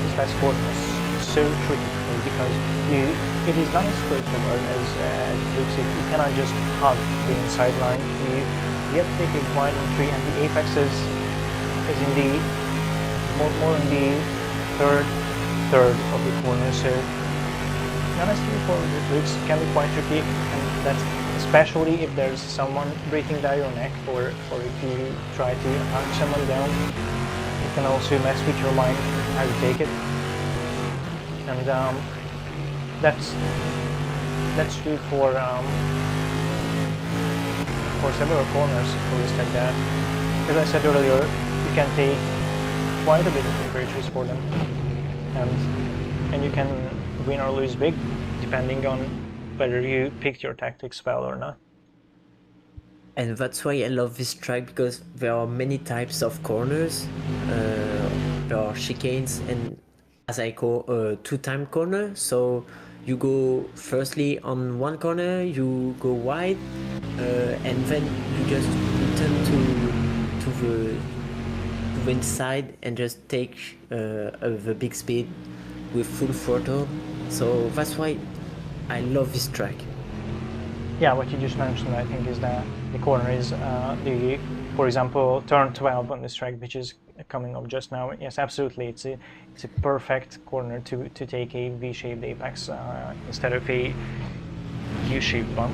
This last corner is so tricky because it is not as straightforward as it looks. You cannot just hug the inside line. You have to take a wide entry, and the apex is in the more in the third of the corner. So not as straightforward as it looks. It can be quite tricky, and that's especially if there's someone breathing down your neck, or if you try to hug someone down. It can also mess with your mind how you take it, and that's true for several corners for this like that. As I said earlier, you can take quite a bit of temperatures for them, and you can win or lose big depending on whether you picked your tactics well or not. And that's why I love this track, because there are many types of corners. There are chicanes, and as I call a two-time corner. So you go firstly on one corner, you go wide, and then you just return to the inside and just take the big speed with full throttle. So that's why I love this track. Yeah, what you just mentioned, I think, is that the corner is for example, turn 12 on this track, which is coming up just now. Yes, absolutely, it's a perfect corner to take a V-shaped apex instead of a U-shaped one.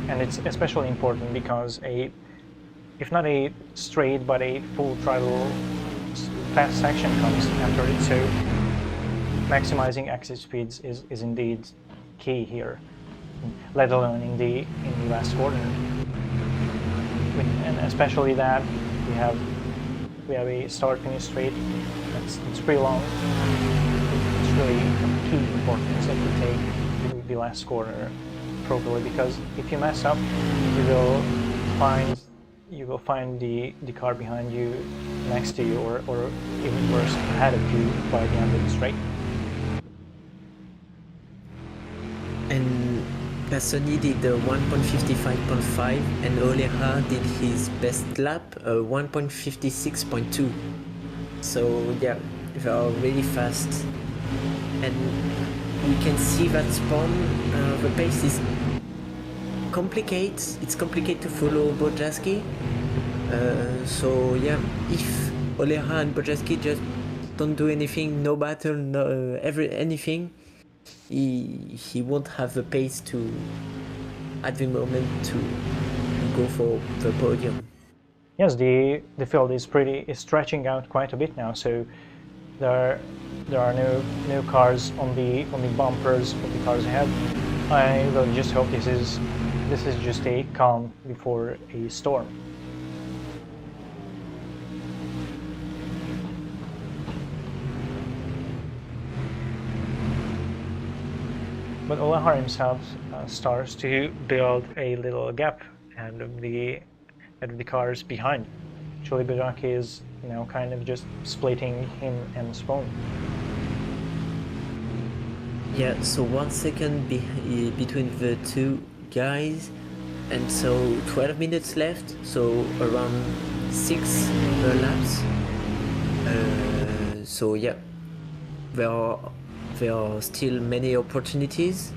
And it's especially important because if not a straight but a full throttle fast section comes after it, so maximizing exit speeds is indeed key here, let alone in the last corner. And especially that we have a start finish straight it's pretty long. It's really key importance that you take the last corner properly, because if you mess up, you will find the car behind you, next to you, or even worse, ahead of you by the end of the straight. And Cassoni did 1.55.5 and Oleha did his best lap 1.56.2. So yeah, they are really fast. And we can see that spawn, the pace is complicated. It's complicated to follow Bojaski. So yeah, if Oleha and Bojaski just don't do anything, no battle, no anything, he won't have the pace to at the moment to go for the podium. Yes, the field is stretching out quite a bit now, so there are no cars on the bumpers of the cars ahead. I will just hope this is just a calm before a storm. But Olahar himself starts to build a little gap ahead of the cars behind. Actually, Bajaki is kind of just splitting him and Spawn. Yeah, so 1 second between the two guys, and so 12 minutes left, so around 6 laps. So yeah, there are still many opportunities.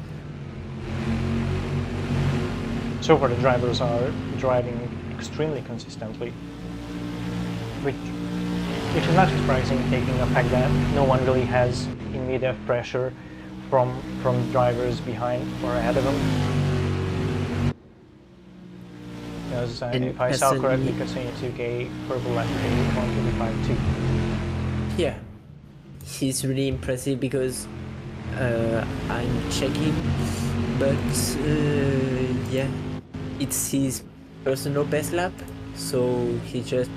So far, the drivers are driving extremely consistently, which is not surprising, taking the fact that no one really has immediate pressure from drivers behind or ahead of them. Because if I saw correctly, Cassini took a purple lap at 1:25.2. Yeah, he's really impressive because I'm checking, but yeah, it's his personal best lap, so he's just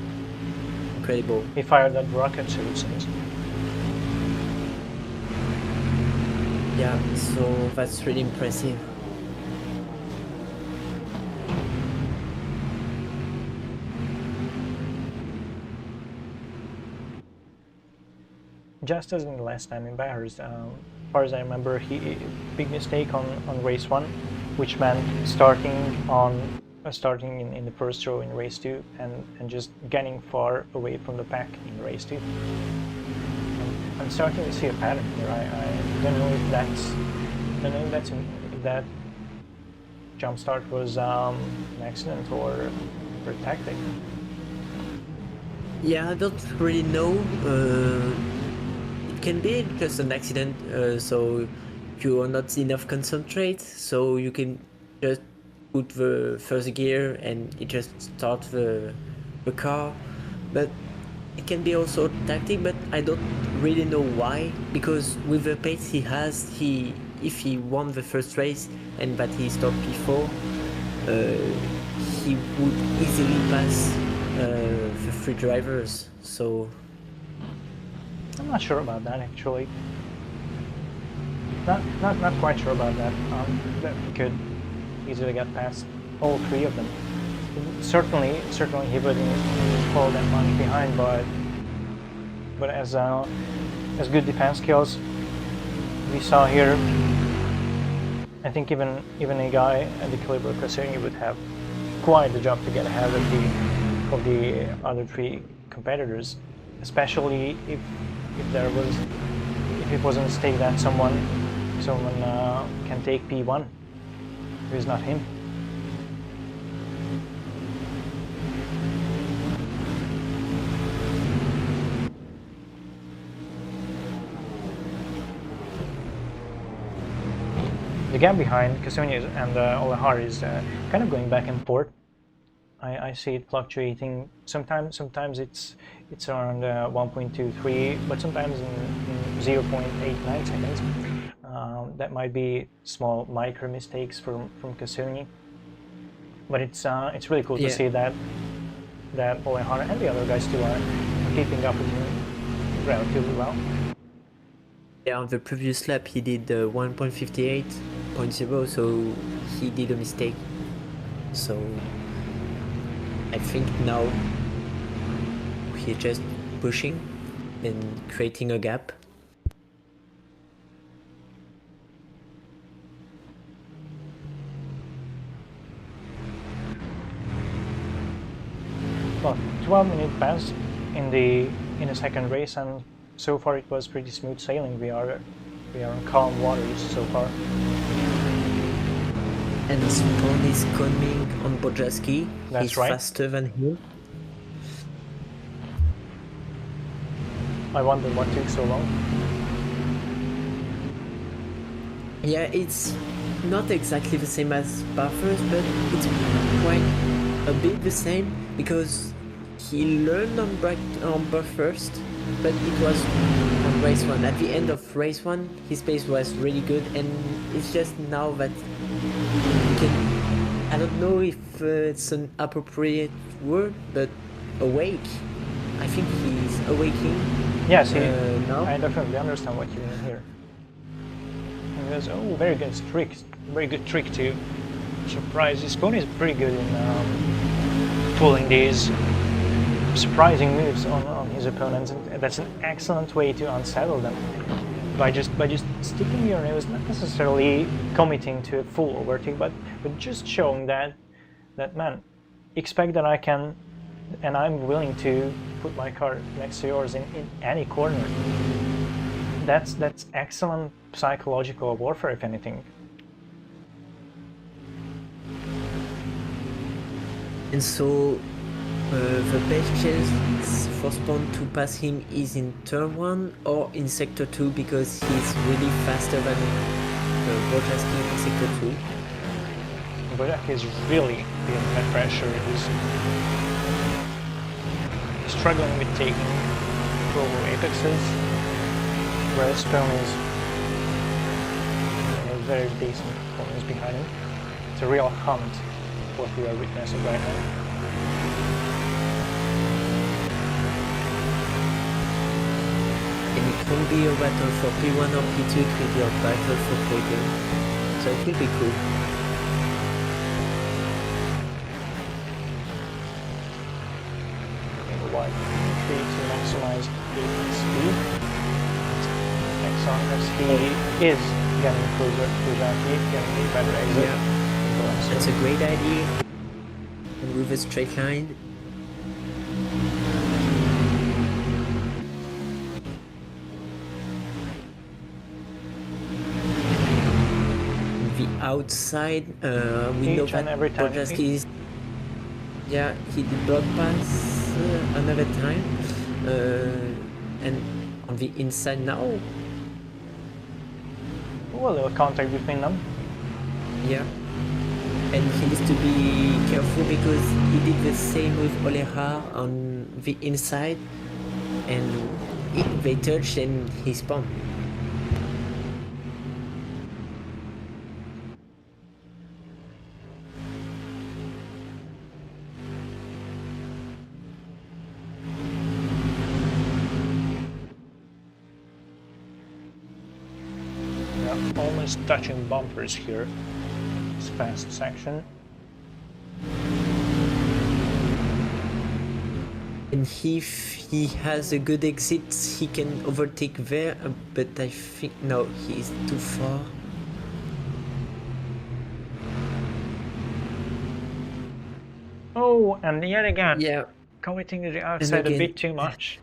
incredible. He fired that rocket, so it seems. Yeah, so that's really impressive. just as in the last time in Bathurst. As far as I remember, he big mistake on race 1, which meant starting in the first row in race 2 and just getting far away from the pack in race 2. I'm starting to see a pattern here. I don't know if that jump start was an accident or a tactic. Yeah, I don't really know. It can be just an accident, so you are not enough concentrate, so you can just put the first gear and it just starts the car. But it can be also tactic, but I don't really know why. Because with the pace he has, if he won the first race and that he stopped P4, he would easily pass the 3 drivers. So I'm not sure about that actually. Not quite sure about that. That he could easily get past all 3 of them. Certainly he wouldn't fall that much behind, but as good defense skills we saw here, I think even a guy at the caliber of Cassini would have quite the job to get ahead of the other 3 competitors, especially if it wasn't a stake that someone can take P1 who is not him. The gap behind Cassini and Olehar is kind of going back and forth. I see it fluctuating. Sometimes it's around 1.23, but sometimes in 0.89 seconds. That might be small micro mistakes from Cassini, but it's really cool to see that Olehar and the other guys too are keeping up with him relatively well. Yeah, on the previous lap he did 1.58.0, so he did a mistake. So I think now he's just pushing and creating a gap. Well, 12 minutes passed in the second race, and so far it was pretty smooth sailing. We are on calm waters so far. And Spawn is coming on Bojaski. That's He's right. faster than him. I wonder what took so long. Yeah, it's not exactly the same as Buffers, but it's quite a bit the same because he learned on Buffers, but it was on race 1. At the end of race 1, his pace was really good, and it's just now that he can, I don't know if it's an appropriate word, but awake. I think he's awaking. Yes, now. I definitely understand what you mean here. And there's very good trick to surprise. His pony is pretty good in pulling these surprising moves on his opponents, and that's an excellent way to unsettle them by just sticking your nose, not necessarily committing to a full overtake, but just showing that man, expect that I can and I'm willing to put my car next to yours in any corner. That's excellent psychological warfare, if anything. And so the best chance for Spawn to pass him is in turn 1 or in sector 2, because he's really faster than Bojaski in sector 2. Bojack is really feeling that pressure. He's struggling with taking global apexes, whereas Spawn is a very decent performance behind him. It's a real hunt what we are witnessing right now. And it won't be a battle for P1 or P2, it will be a battle for podium. So it will be cool. Wide 3 to maximize the speed. Exxon as he is getting closer to Jackie, getting a better exit. Yeah, that's a great idea. And with a straight line. The outside, we know Each and that every time. Bojaski is. Yeah, he did block pass another time. And on the inside now. Well, a little contact between them. Yeah. And he needs to be careful because he did the same with Oleha on the inside. And if they touch, then he spun. Yeah, almost touching bumpers here. This fast section. And if he has a good exit, he can overtake there, but I think no, he's too far. Oh, and yet again, Yeah, committing to the outside a bit too much.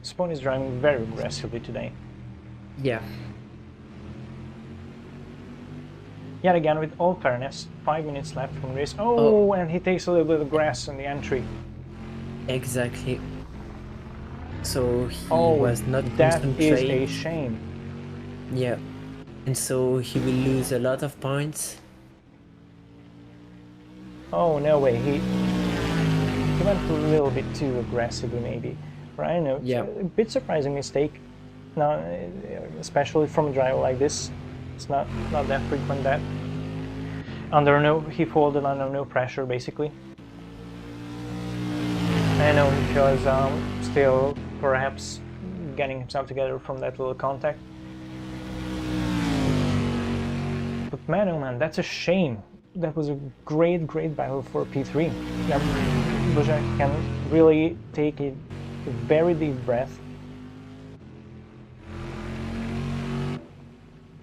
Spawn is driving very aggressively today. Yeah. Yet again, with all fairness, 5 minutes left from race. Oh, and he takes a little bit of grass on the entry. Exactly. So he was not concentrated. That is a shame. Yeah. And so he will lose a lot of points. Oh, no way. He went a little bit too aggressively, maybe. Right? I know. Yeah. A bit surprising mistake. Now, especially from a driver like this. It's not that frequent that he folded under no pressure, basically. I know he was still perhaps getting himself together from that little contact. But man, oh man, that's a shame. That was a great battle for P3. Bojack can really take a very deep breath.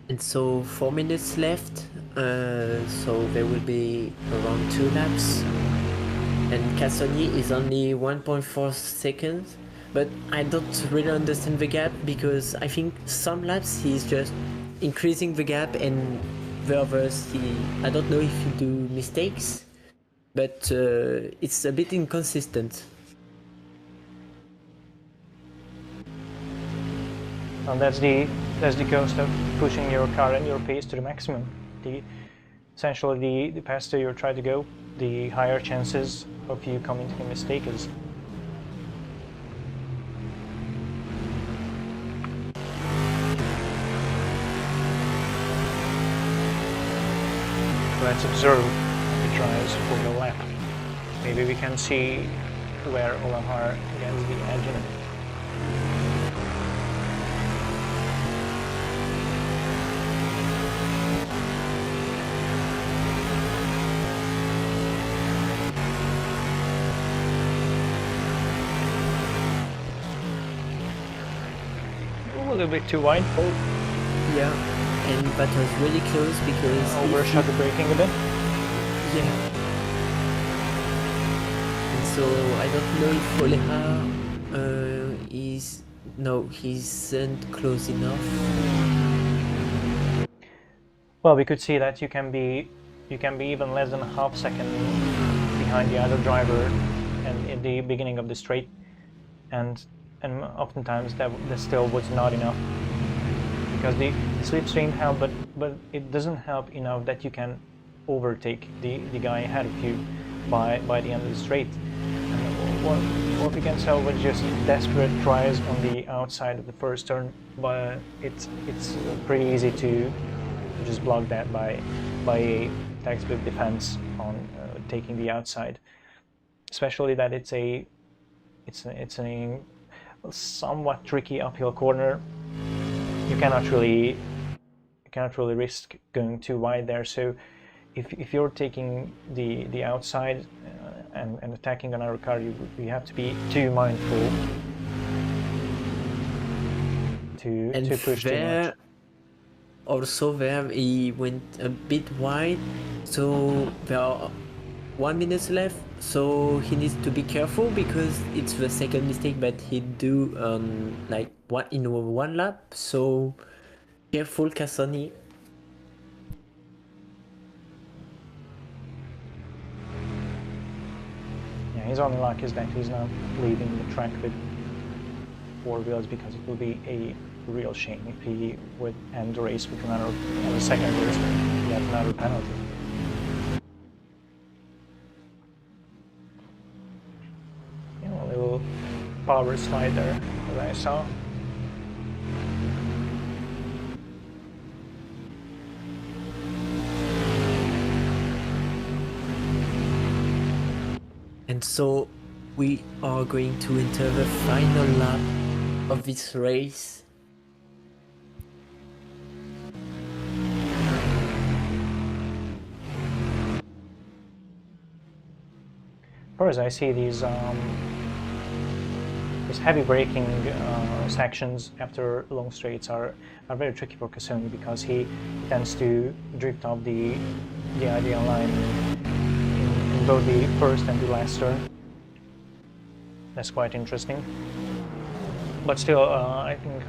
And so 4 minutes left, so there will be around 2 laps. And Cassoni is only 1.4 seconds, but I don't really understand the gap because I think some laps he's just increasing the gap and the others I don't know if he do mistakes, but it's a bit inconsistent. And that's the cost of pushing your car and your pace to the maximum. Essentially, the faster you try to go, the higher chances of you coming to a mistake is. Let's observe how he drives for the lap. Maybe we can see where Olahar gets the edge in it. A little bit too wide. Oh. Yeah, and that was really close because overshot the braking a bit. Yeah. And so I don't know if Oleha he isn't close enough. Well, we could see that you can be even less than a half second behind the other driver, and at the beginning of the straight, and oftentimes that still was not enough, because the slipstream helped, but it doesn't help enough that you can overtake the guy ahead of you by the end of the straight. And what we can tell was just desperate tries on the outside of the first turn, but it's pretty easy to just block that by a textbook defense on taking the outside, especially that it's a somewhat tricky uphill corner. You cannot really risk going too wide there. So if you're taking the outside and attacking another car, you have to be too mindful to And push too much. Also there he went a bit wide, so there are 1 minute left, so he needs to be careful because it's the second mistake that he do like in one lap. So careful, Cassoni. Yeah, his only luck is that he's not leading the track with 4 wheels, because it would be a real shame if he would end the race with another second race with yet another penalty. You know, a little power slide there that I saw. And so we are going to enter the final lap of this race. Of course, I see these heavy braking sections after long straights are very tricky for Cassoni, because he tends to drift off the ideal line in both the first and the last turn. That's quite interesting. But still, I think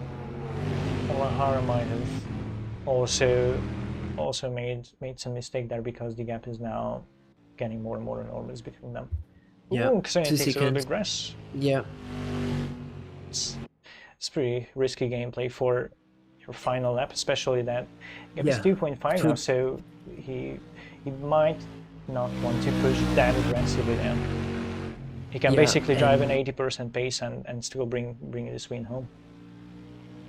Olahara might have also made some mistake there, because the gap is now getting more and more enormous between them. Yeah, Ooh, Cassoni 2 takes a little seconds. bit rest. Yeah. It's pretty risky gameplay for your final lap, especially that gap is Yeah. 2.5 now, so he might not want to push that aggressively then. He can basically drive an 80% pace and still bring this win home.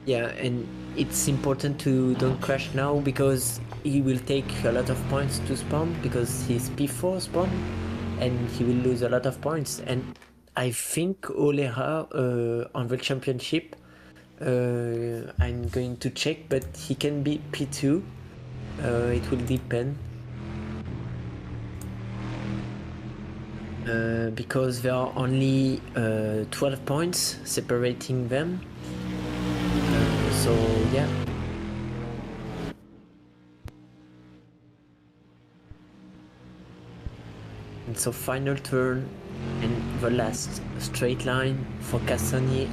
Yeah, and it's important to don't crash now, because he will take a lot of points to spawn, because he's P4 spawn, and he will lose a lot of points. And I think Olera on the championship, I'm going to check, but he can be P2. It will depend. Because there are only 12 points separating them. So yeah. And so final turn and the last straight line for Cassani.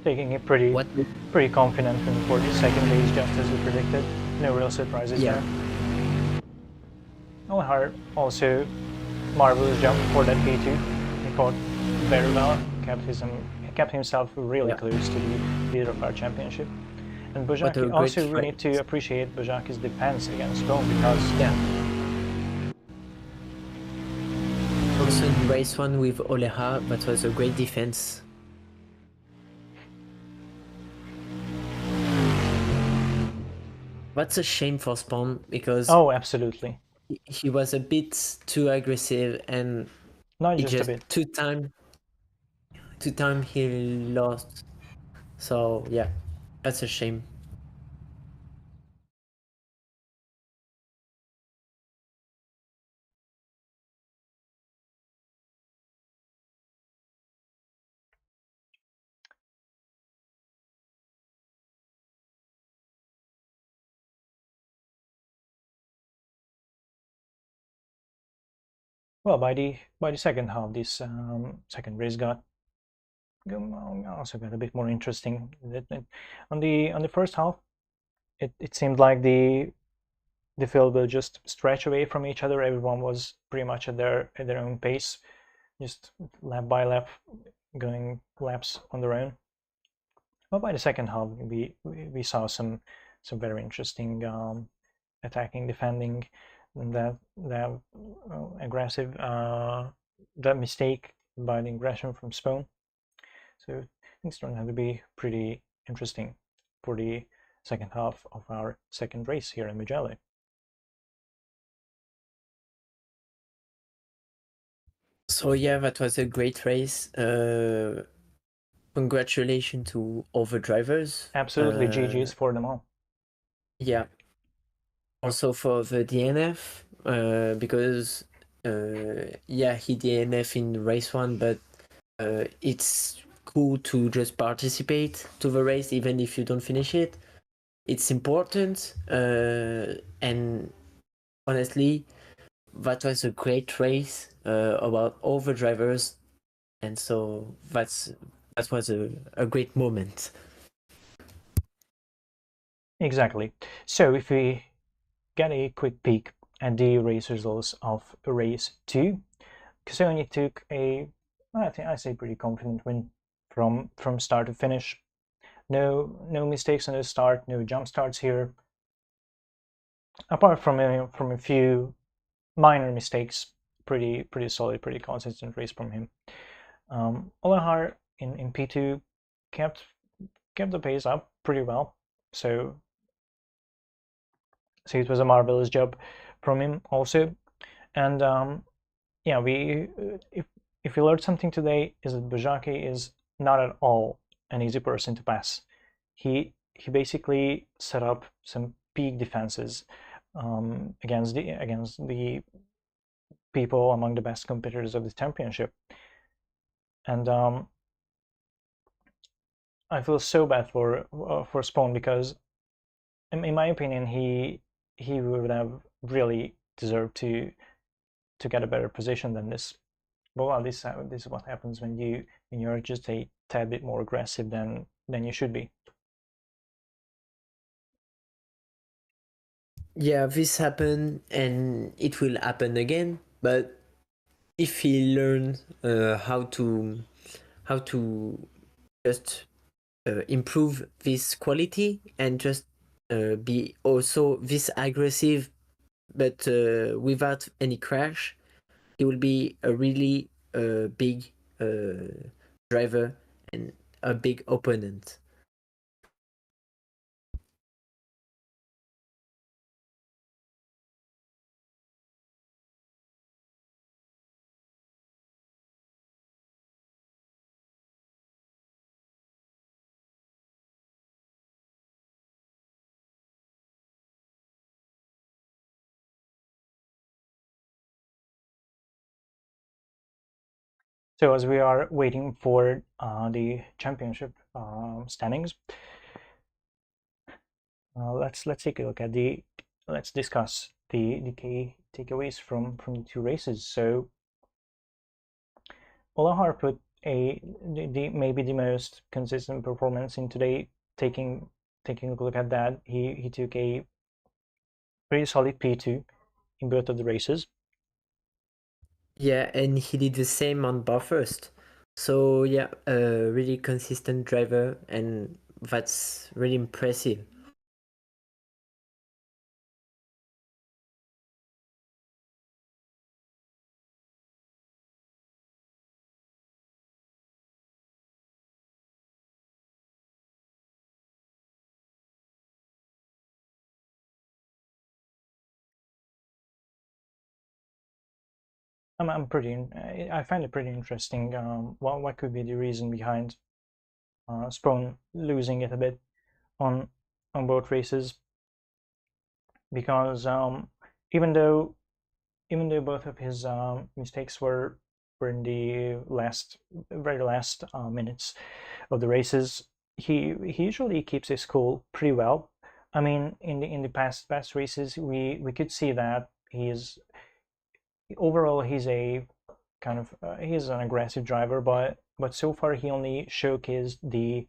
Taking it pretty confident for the second race, just as we predicted. No real surprises there. Olahar also marvelous jump for that P2. He caught very well, kept himself really close to the leader of our championship. And Bojaki, also we need to appreciate Bojaki's defense against Rome, because also in race 1 with Oleha, that was a great defense. That's a shame for Spawn, because absolutely, he was a bit too aggressive, and not just a bit. two time he lost. So yeah, that's a shame. Well, by the second half, this second race also got a bit more interesting. On the first half, it seemed like the field will just stretch away from each other. Everyone was pretty much at their own pace, just lap by lap, going laps on their own. But by the second half, we saw some very interesting attacking, defending, and that aggressive that mistake by the aggression from Spoon. So things turned out to be pretty interesting for the second half of our second race here in Mugello. So yeah, that was a great race. Congratulations to all the drivers. Absolutely, GG's for them all. Yeah. Also for the DNF, because he DNF in race 1, but it's cool to just participate to the race even if you don't finish it. It's important, and honestly, that was a great race about all the drivers, and so that was a great moment. Exactly. So if we get a quick peek at the race results of race 2, Cassoni took a, I think I say pretty confident win from start to finish. No mistakes on the start, no jump starts here. Apart from a few minor mistakes, pretty solid, pretty consistent race from him. Olahar in P2 kept kept the pace up pretty well, so it was a marvelous job from him also. And yeah, we if we learned something today is that Bajaki is not at all an easy person to pass. He basically set up some peak defenses against the people among the best competitors of the championship, and I feel so bad for Spawn because in my opinion he would have really deserved to get a better position than this. But well, this is what happens when you're just a tad bit more aggressive than you should be. Yeah, this happened and it will happen again. But if he learns how to just improve this quality and just be also this aggressive, but without any crash, he will be a really big driver and a big opponent. So as we are waiting for the championship standings, let's take a look at the let's discuss the key takeaways from the two races. So Olahar put maybe the most consistent performance in today. Taking a look at that, he took a pretty solid P2 in both of the races. Yeah, and he did the same on bar first. So yeah, a really consistent driver, and that's really impressive. I'm pretty. I find it pretty interesting. What could be the reason behind Spawn losing it a bit on both races? Because even though both of his mistakes were in the very last minutes of the races, he usually keeps his cool pretty well. I mean, in the past races, we could see that he's overall he's a kind of he's an aggressive driver, but so far he only showcased the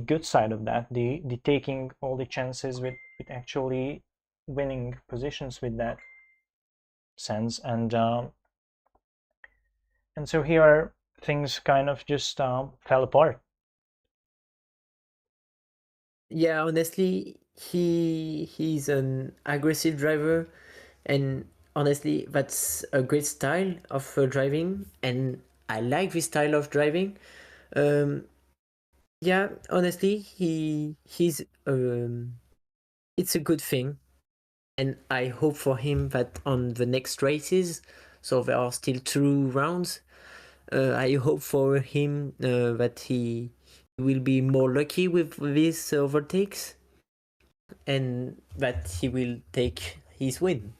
good side of that, the taking all the chances with actually winning positions with that sense, and so here things kind of just fell apart. Yeah, honestly, he's an aggressive driver, and honestly, that's a great style of driving, and I like this style of driving. Um, yeah, honestly, he's it's a good thing, and I hope for him that on the next races, so there are still 2 rounds. I hope for him that he will be more lucky with these overtakes and that he will take his win.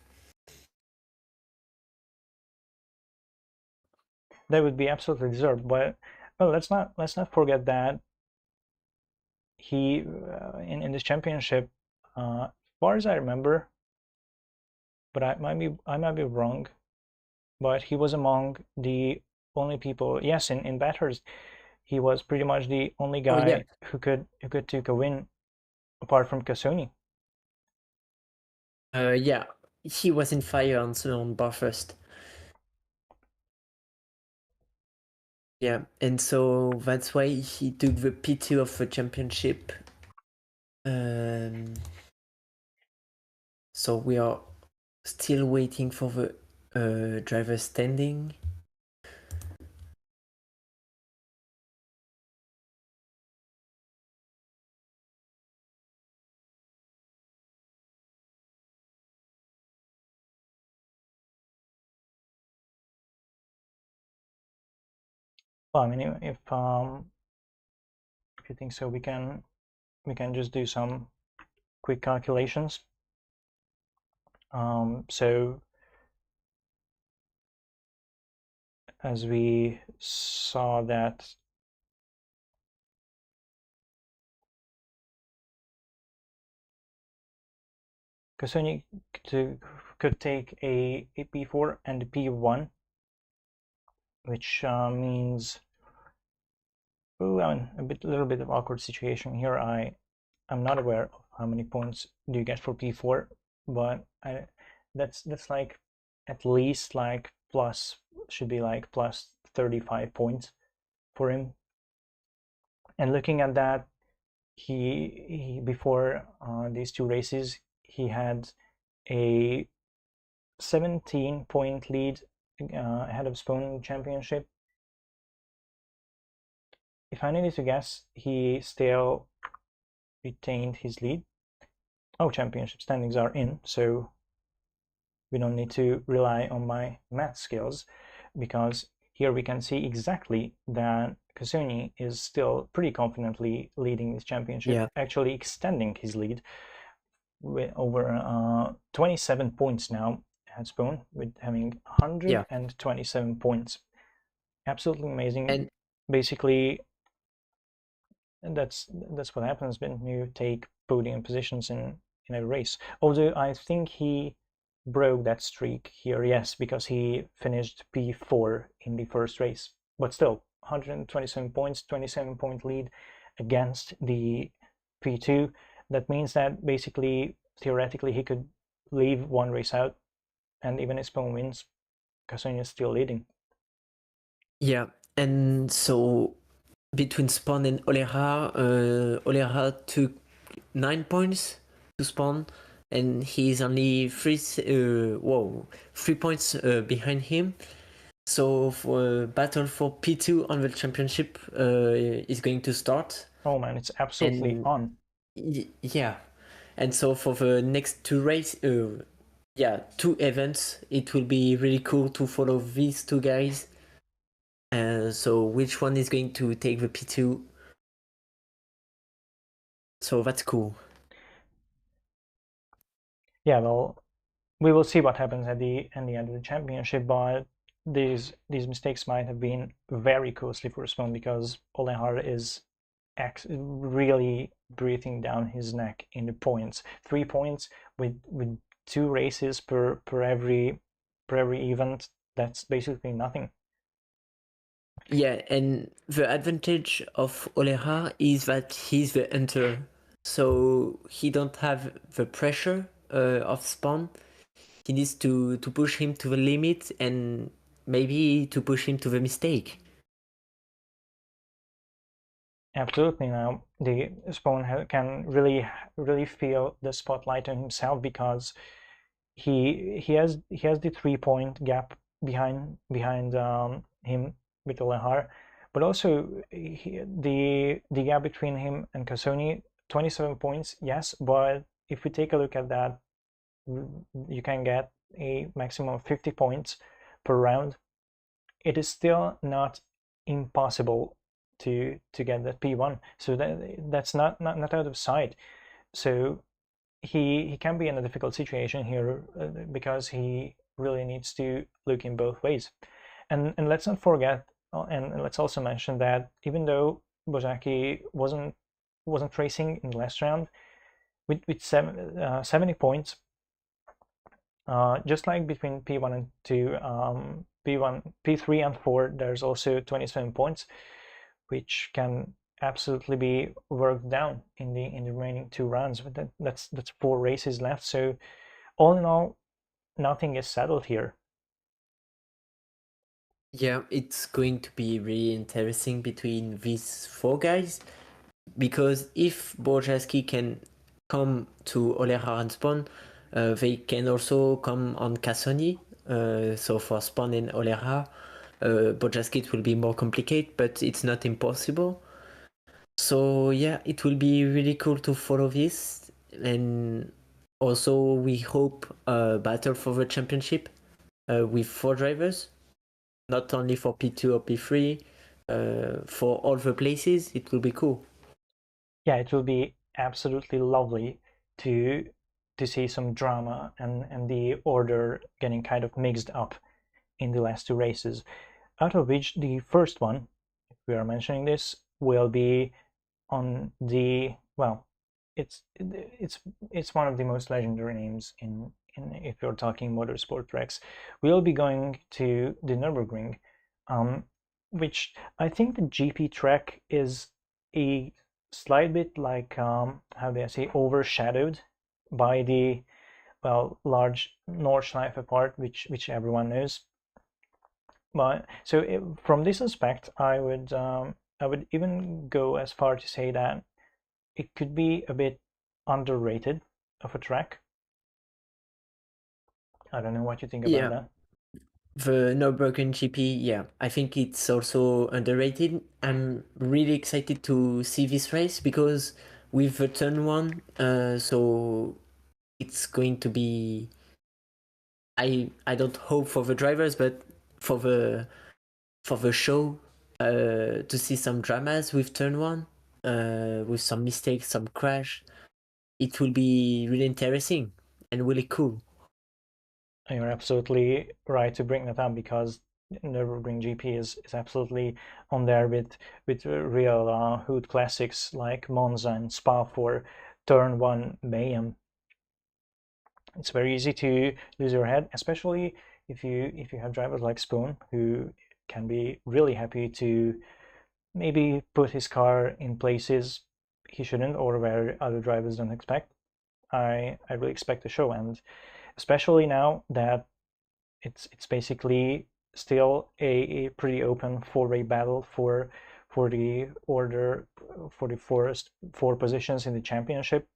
That would be absolutely deserved, but Well, let's not forget that he in this championship, as far as I remember, but I might be wrong, but he was among the only people. Yes, in batters, he was pretty much the only Oh yeah, guy who could take a win apart from Cassoni. yeah, he was in fire on bar first. Yeah, and so that's why he took the P2 of the championship. Um, so we are still waiting for the driver standing. Well, I mean, if you think so, we can just do some quick calculations. So as we saw that Cassoni could take a P4 and a P1, which means, oh, I'm a little bit of awkward situation here. I'm not aware of how many points do you get for P4, but that's like at least like plus, should be like plus 35 points for him. And looking at that, he before these two races, he had a 17-point lead ahead of Spoon Championship. If I needed to guess, he still retained his lead. Oh, championship standings are in, so we don't need to rely on my math skills, because here we can see exactly that Cassoni is still pretty confidently leading this championship, Yeah, actually extending his lead with over 27 points now at Spoon, with having yeah, 127 points. Absolutely amazing. and Basically, and that's what happens when you take podium positions in a race. Although I think he broke that streak here, yes, because he finished P4 in the first race. But still, 127 points, 27-point lead against the P2. That means that basically, theoretically, he could leave one race out, and even if Spoon wins, Cassoni is still leading. yeah, and so between Spawn and Olera took 9 points to Spawn, and he's only 3 points behind him. So for battle for P2 on the championship is going to start, Oh man, it's absolutely and on. yeah, and so for the next two events, it will be really cool to follow these two guys. So which one is going to take the P2? So that's cool. Yeah, well, we will see what happens at the end of the championship, but these mistakes might have been very costly for Spoon, because Olenar is really breathing down his neck in the points. 3 points with two races per every event. That's basically nothing. Yeah, and the advantage of Olera is that he's the hunter, so he don't have the pressure of Spawn. He needs to push him to the limit and maybe to push him to the mistake. Absolutely. Now the Spawn can really feel the spotlight on himself, because he has the 3 point gap behind him with Olehar, but also the gap between him and Cassoni, 27 points, yes, but if we take a look at that, you can get a maximum of 50 points per round. It is still not impossible to get that P1, so that's not out of sight. So he can be in a difficult situation here, because he really needs to look in both ways. And let's not forget And let's also mention that even though Bojaki wasn't racing in the last round with 70 points, just like between P1 and 2, P1, P3 and 4, there's also 27 points, which can absolutely be worked down in the remaining 2 rounds. But that's 4 races left. So all in all, nothing is settled here. Yeah, it's going to be really interesting between these 4 guys, because if Borjaski can come to Olera and Spawn, they can also come on Cassoni. So for Spawn and Olera, Borjaski it will be more complicated, but it's not impossible. So yeah, it will be really cool to follow this, and also we hope a battle for the championship with 4 drivers, not only for P2 or P3, for all the places. It will be cool. Yeah, it will be absolutely lovely to see some drama and the order getting kind of mixed up in the last 2 races, out of which the first one, if we are mentioning this, will be on the, well, it's it's one of the most legendary names in if you're talking motorsport tracks. We'll be going to the Nürburgring, which I think the GP track is a slight bit like, how do I say, overshadowed by the, well, large Nordschleife part, which everyone knows. But so from this aspect, I would even go as far to say that it could be a bit underrated of a track. I don't know what you think about Yeah, that. the Nürburgring GP, yeah, I think it's also underrated. I'm really excited to see this race because with the turn one, so it's going to be. I don't hope for the drivers, but for the show, to see some dramas with turn one, with some mistakes, some crash. It will be really interesting and really cool. You're absolutely right to bring that up because Nürburgring GP is absolutely on there with real hood classics like Monza and Spa for turn one mayhem. It's very easy to lose your head, especially if you have drivers like Spoon who can be really happy to maybe put his car in places he shouldn't or where other drivers don't expect. I really expect the show, and especially now that it's basically still a pretty open 4-way battle for the order, for the first 4 positions in the championship.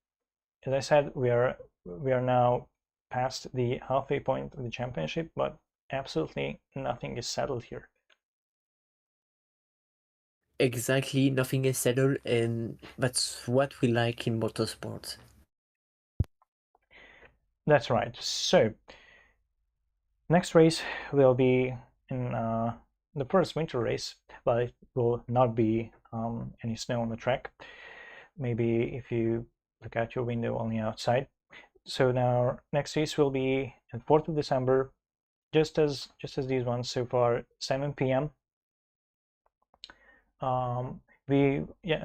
As I said, we are now past the halfway point of the championship, but absolutely nothing is settled here. Exactly, nothing is settled, and that's what we like in motorsports. That's right. So next race will be in the first winter race, but it will not be any snow on the track. Maybe if you look out your window on the outside. So now next race will be on 4th of December, just as these ones so far, 7 p.m. We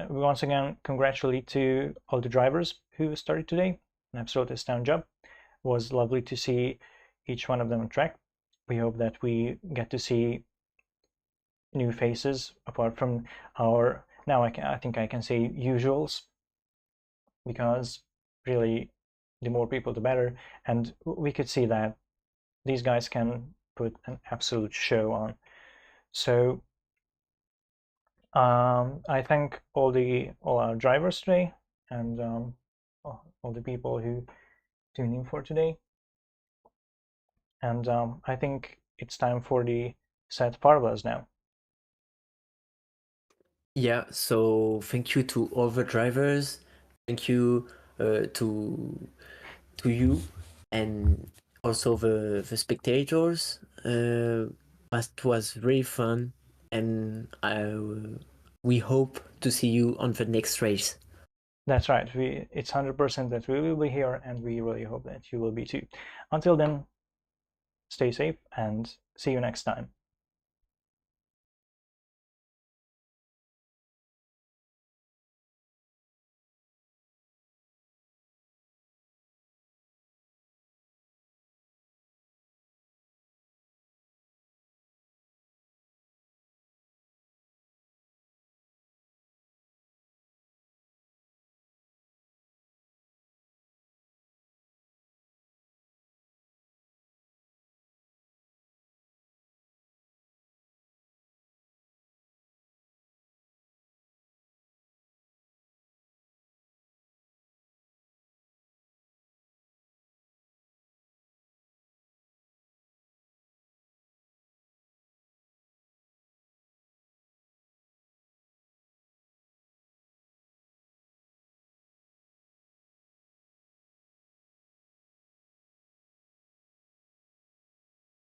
once again congratulate to all the drivers who started today. An absolute astounding job. It was lovely to see each one of them on track. We hope that we get to see new faces apart from our, now I think I can say usuals, because really the more people the better, and we could see that these guys can put an absolute show on. So I thank all our drivers today, and all the people who tuned in for today. And I think it's time for the set parallels now. Yeah, so thank you to all the drivers. Thank you to you, and also the spectators. That was really fun, and we hope to see you on the next race. That's right. It's 100% that we will be here, and we really hope that you will be too. Until then, stay safe and see you next time.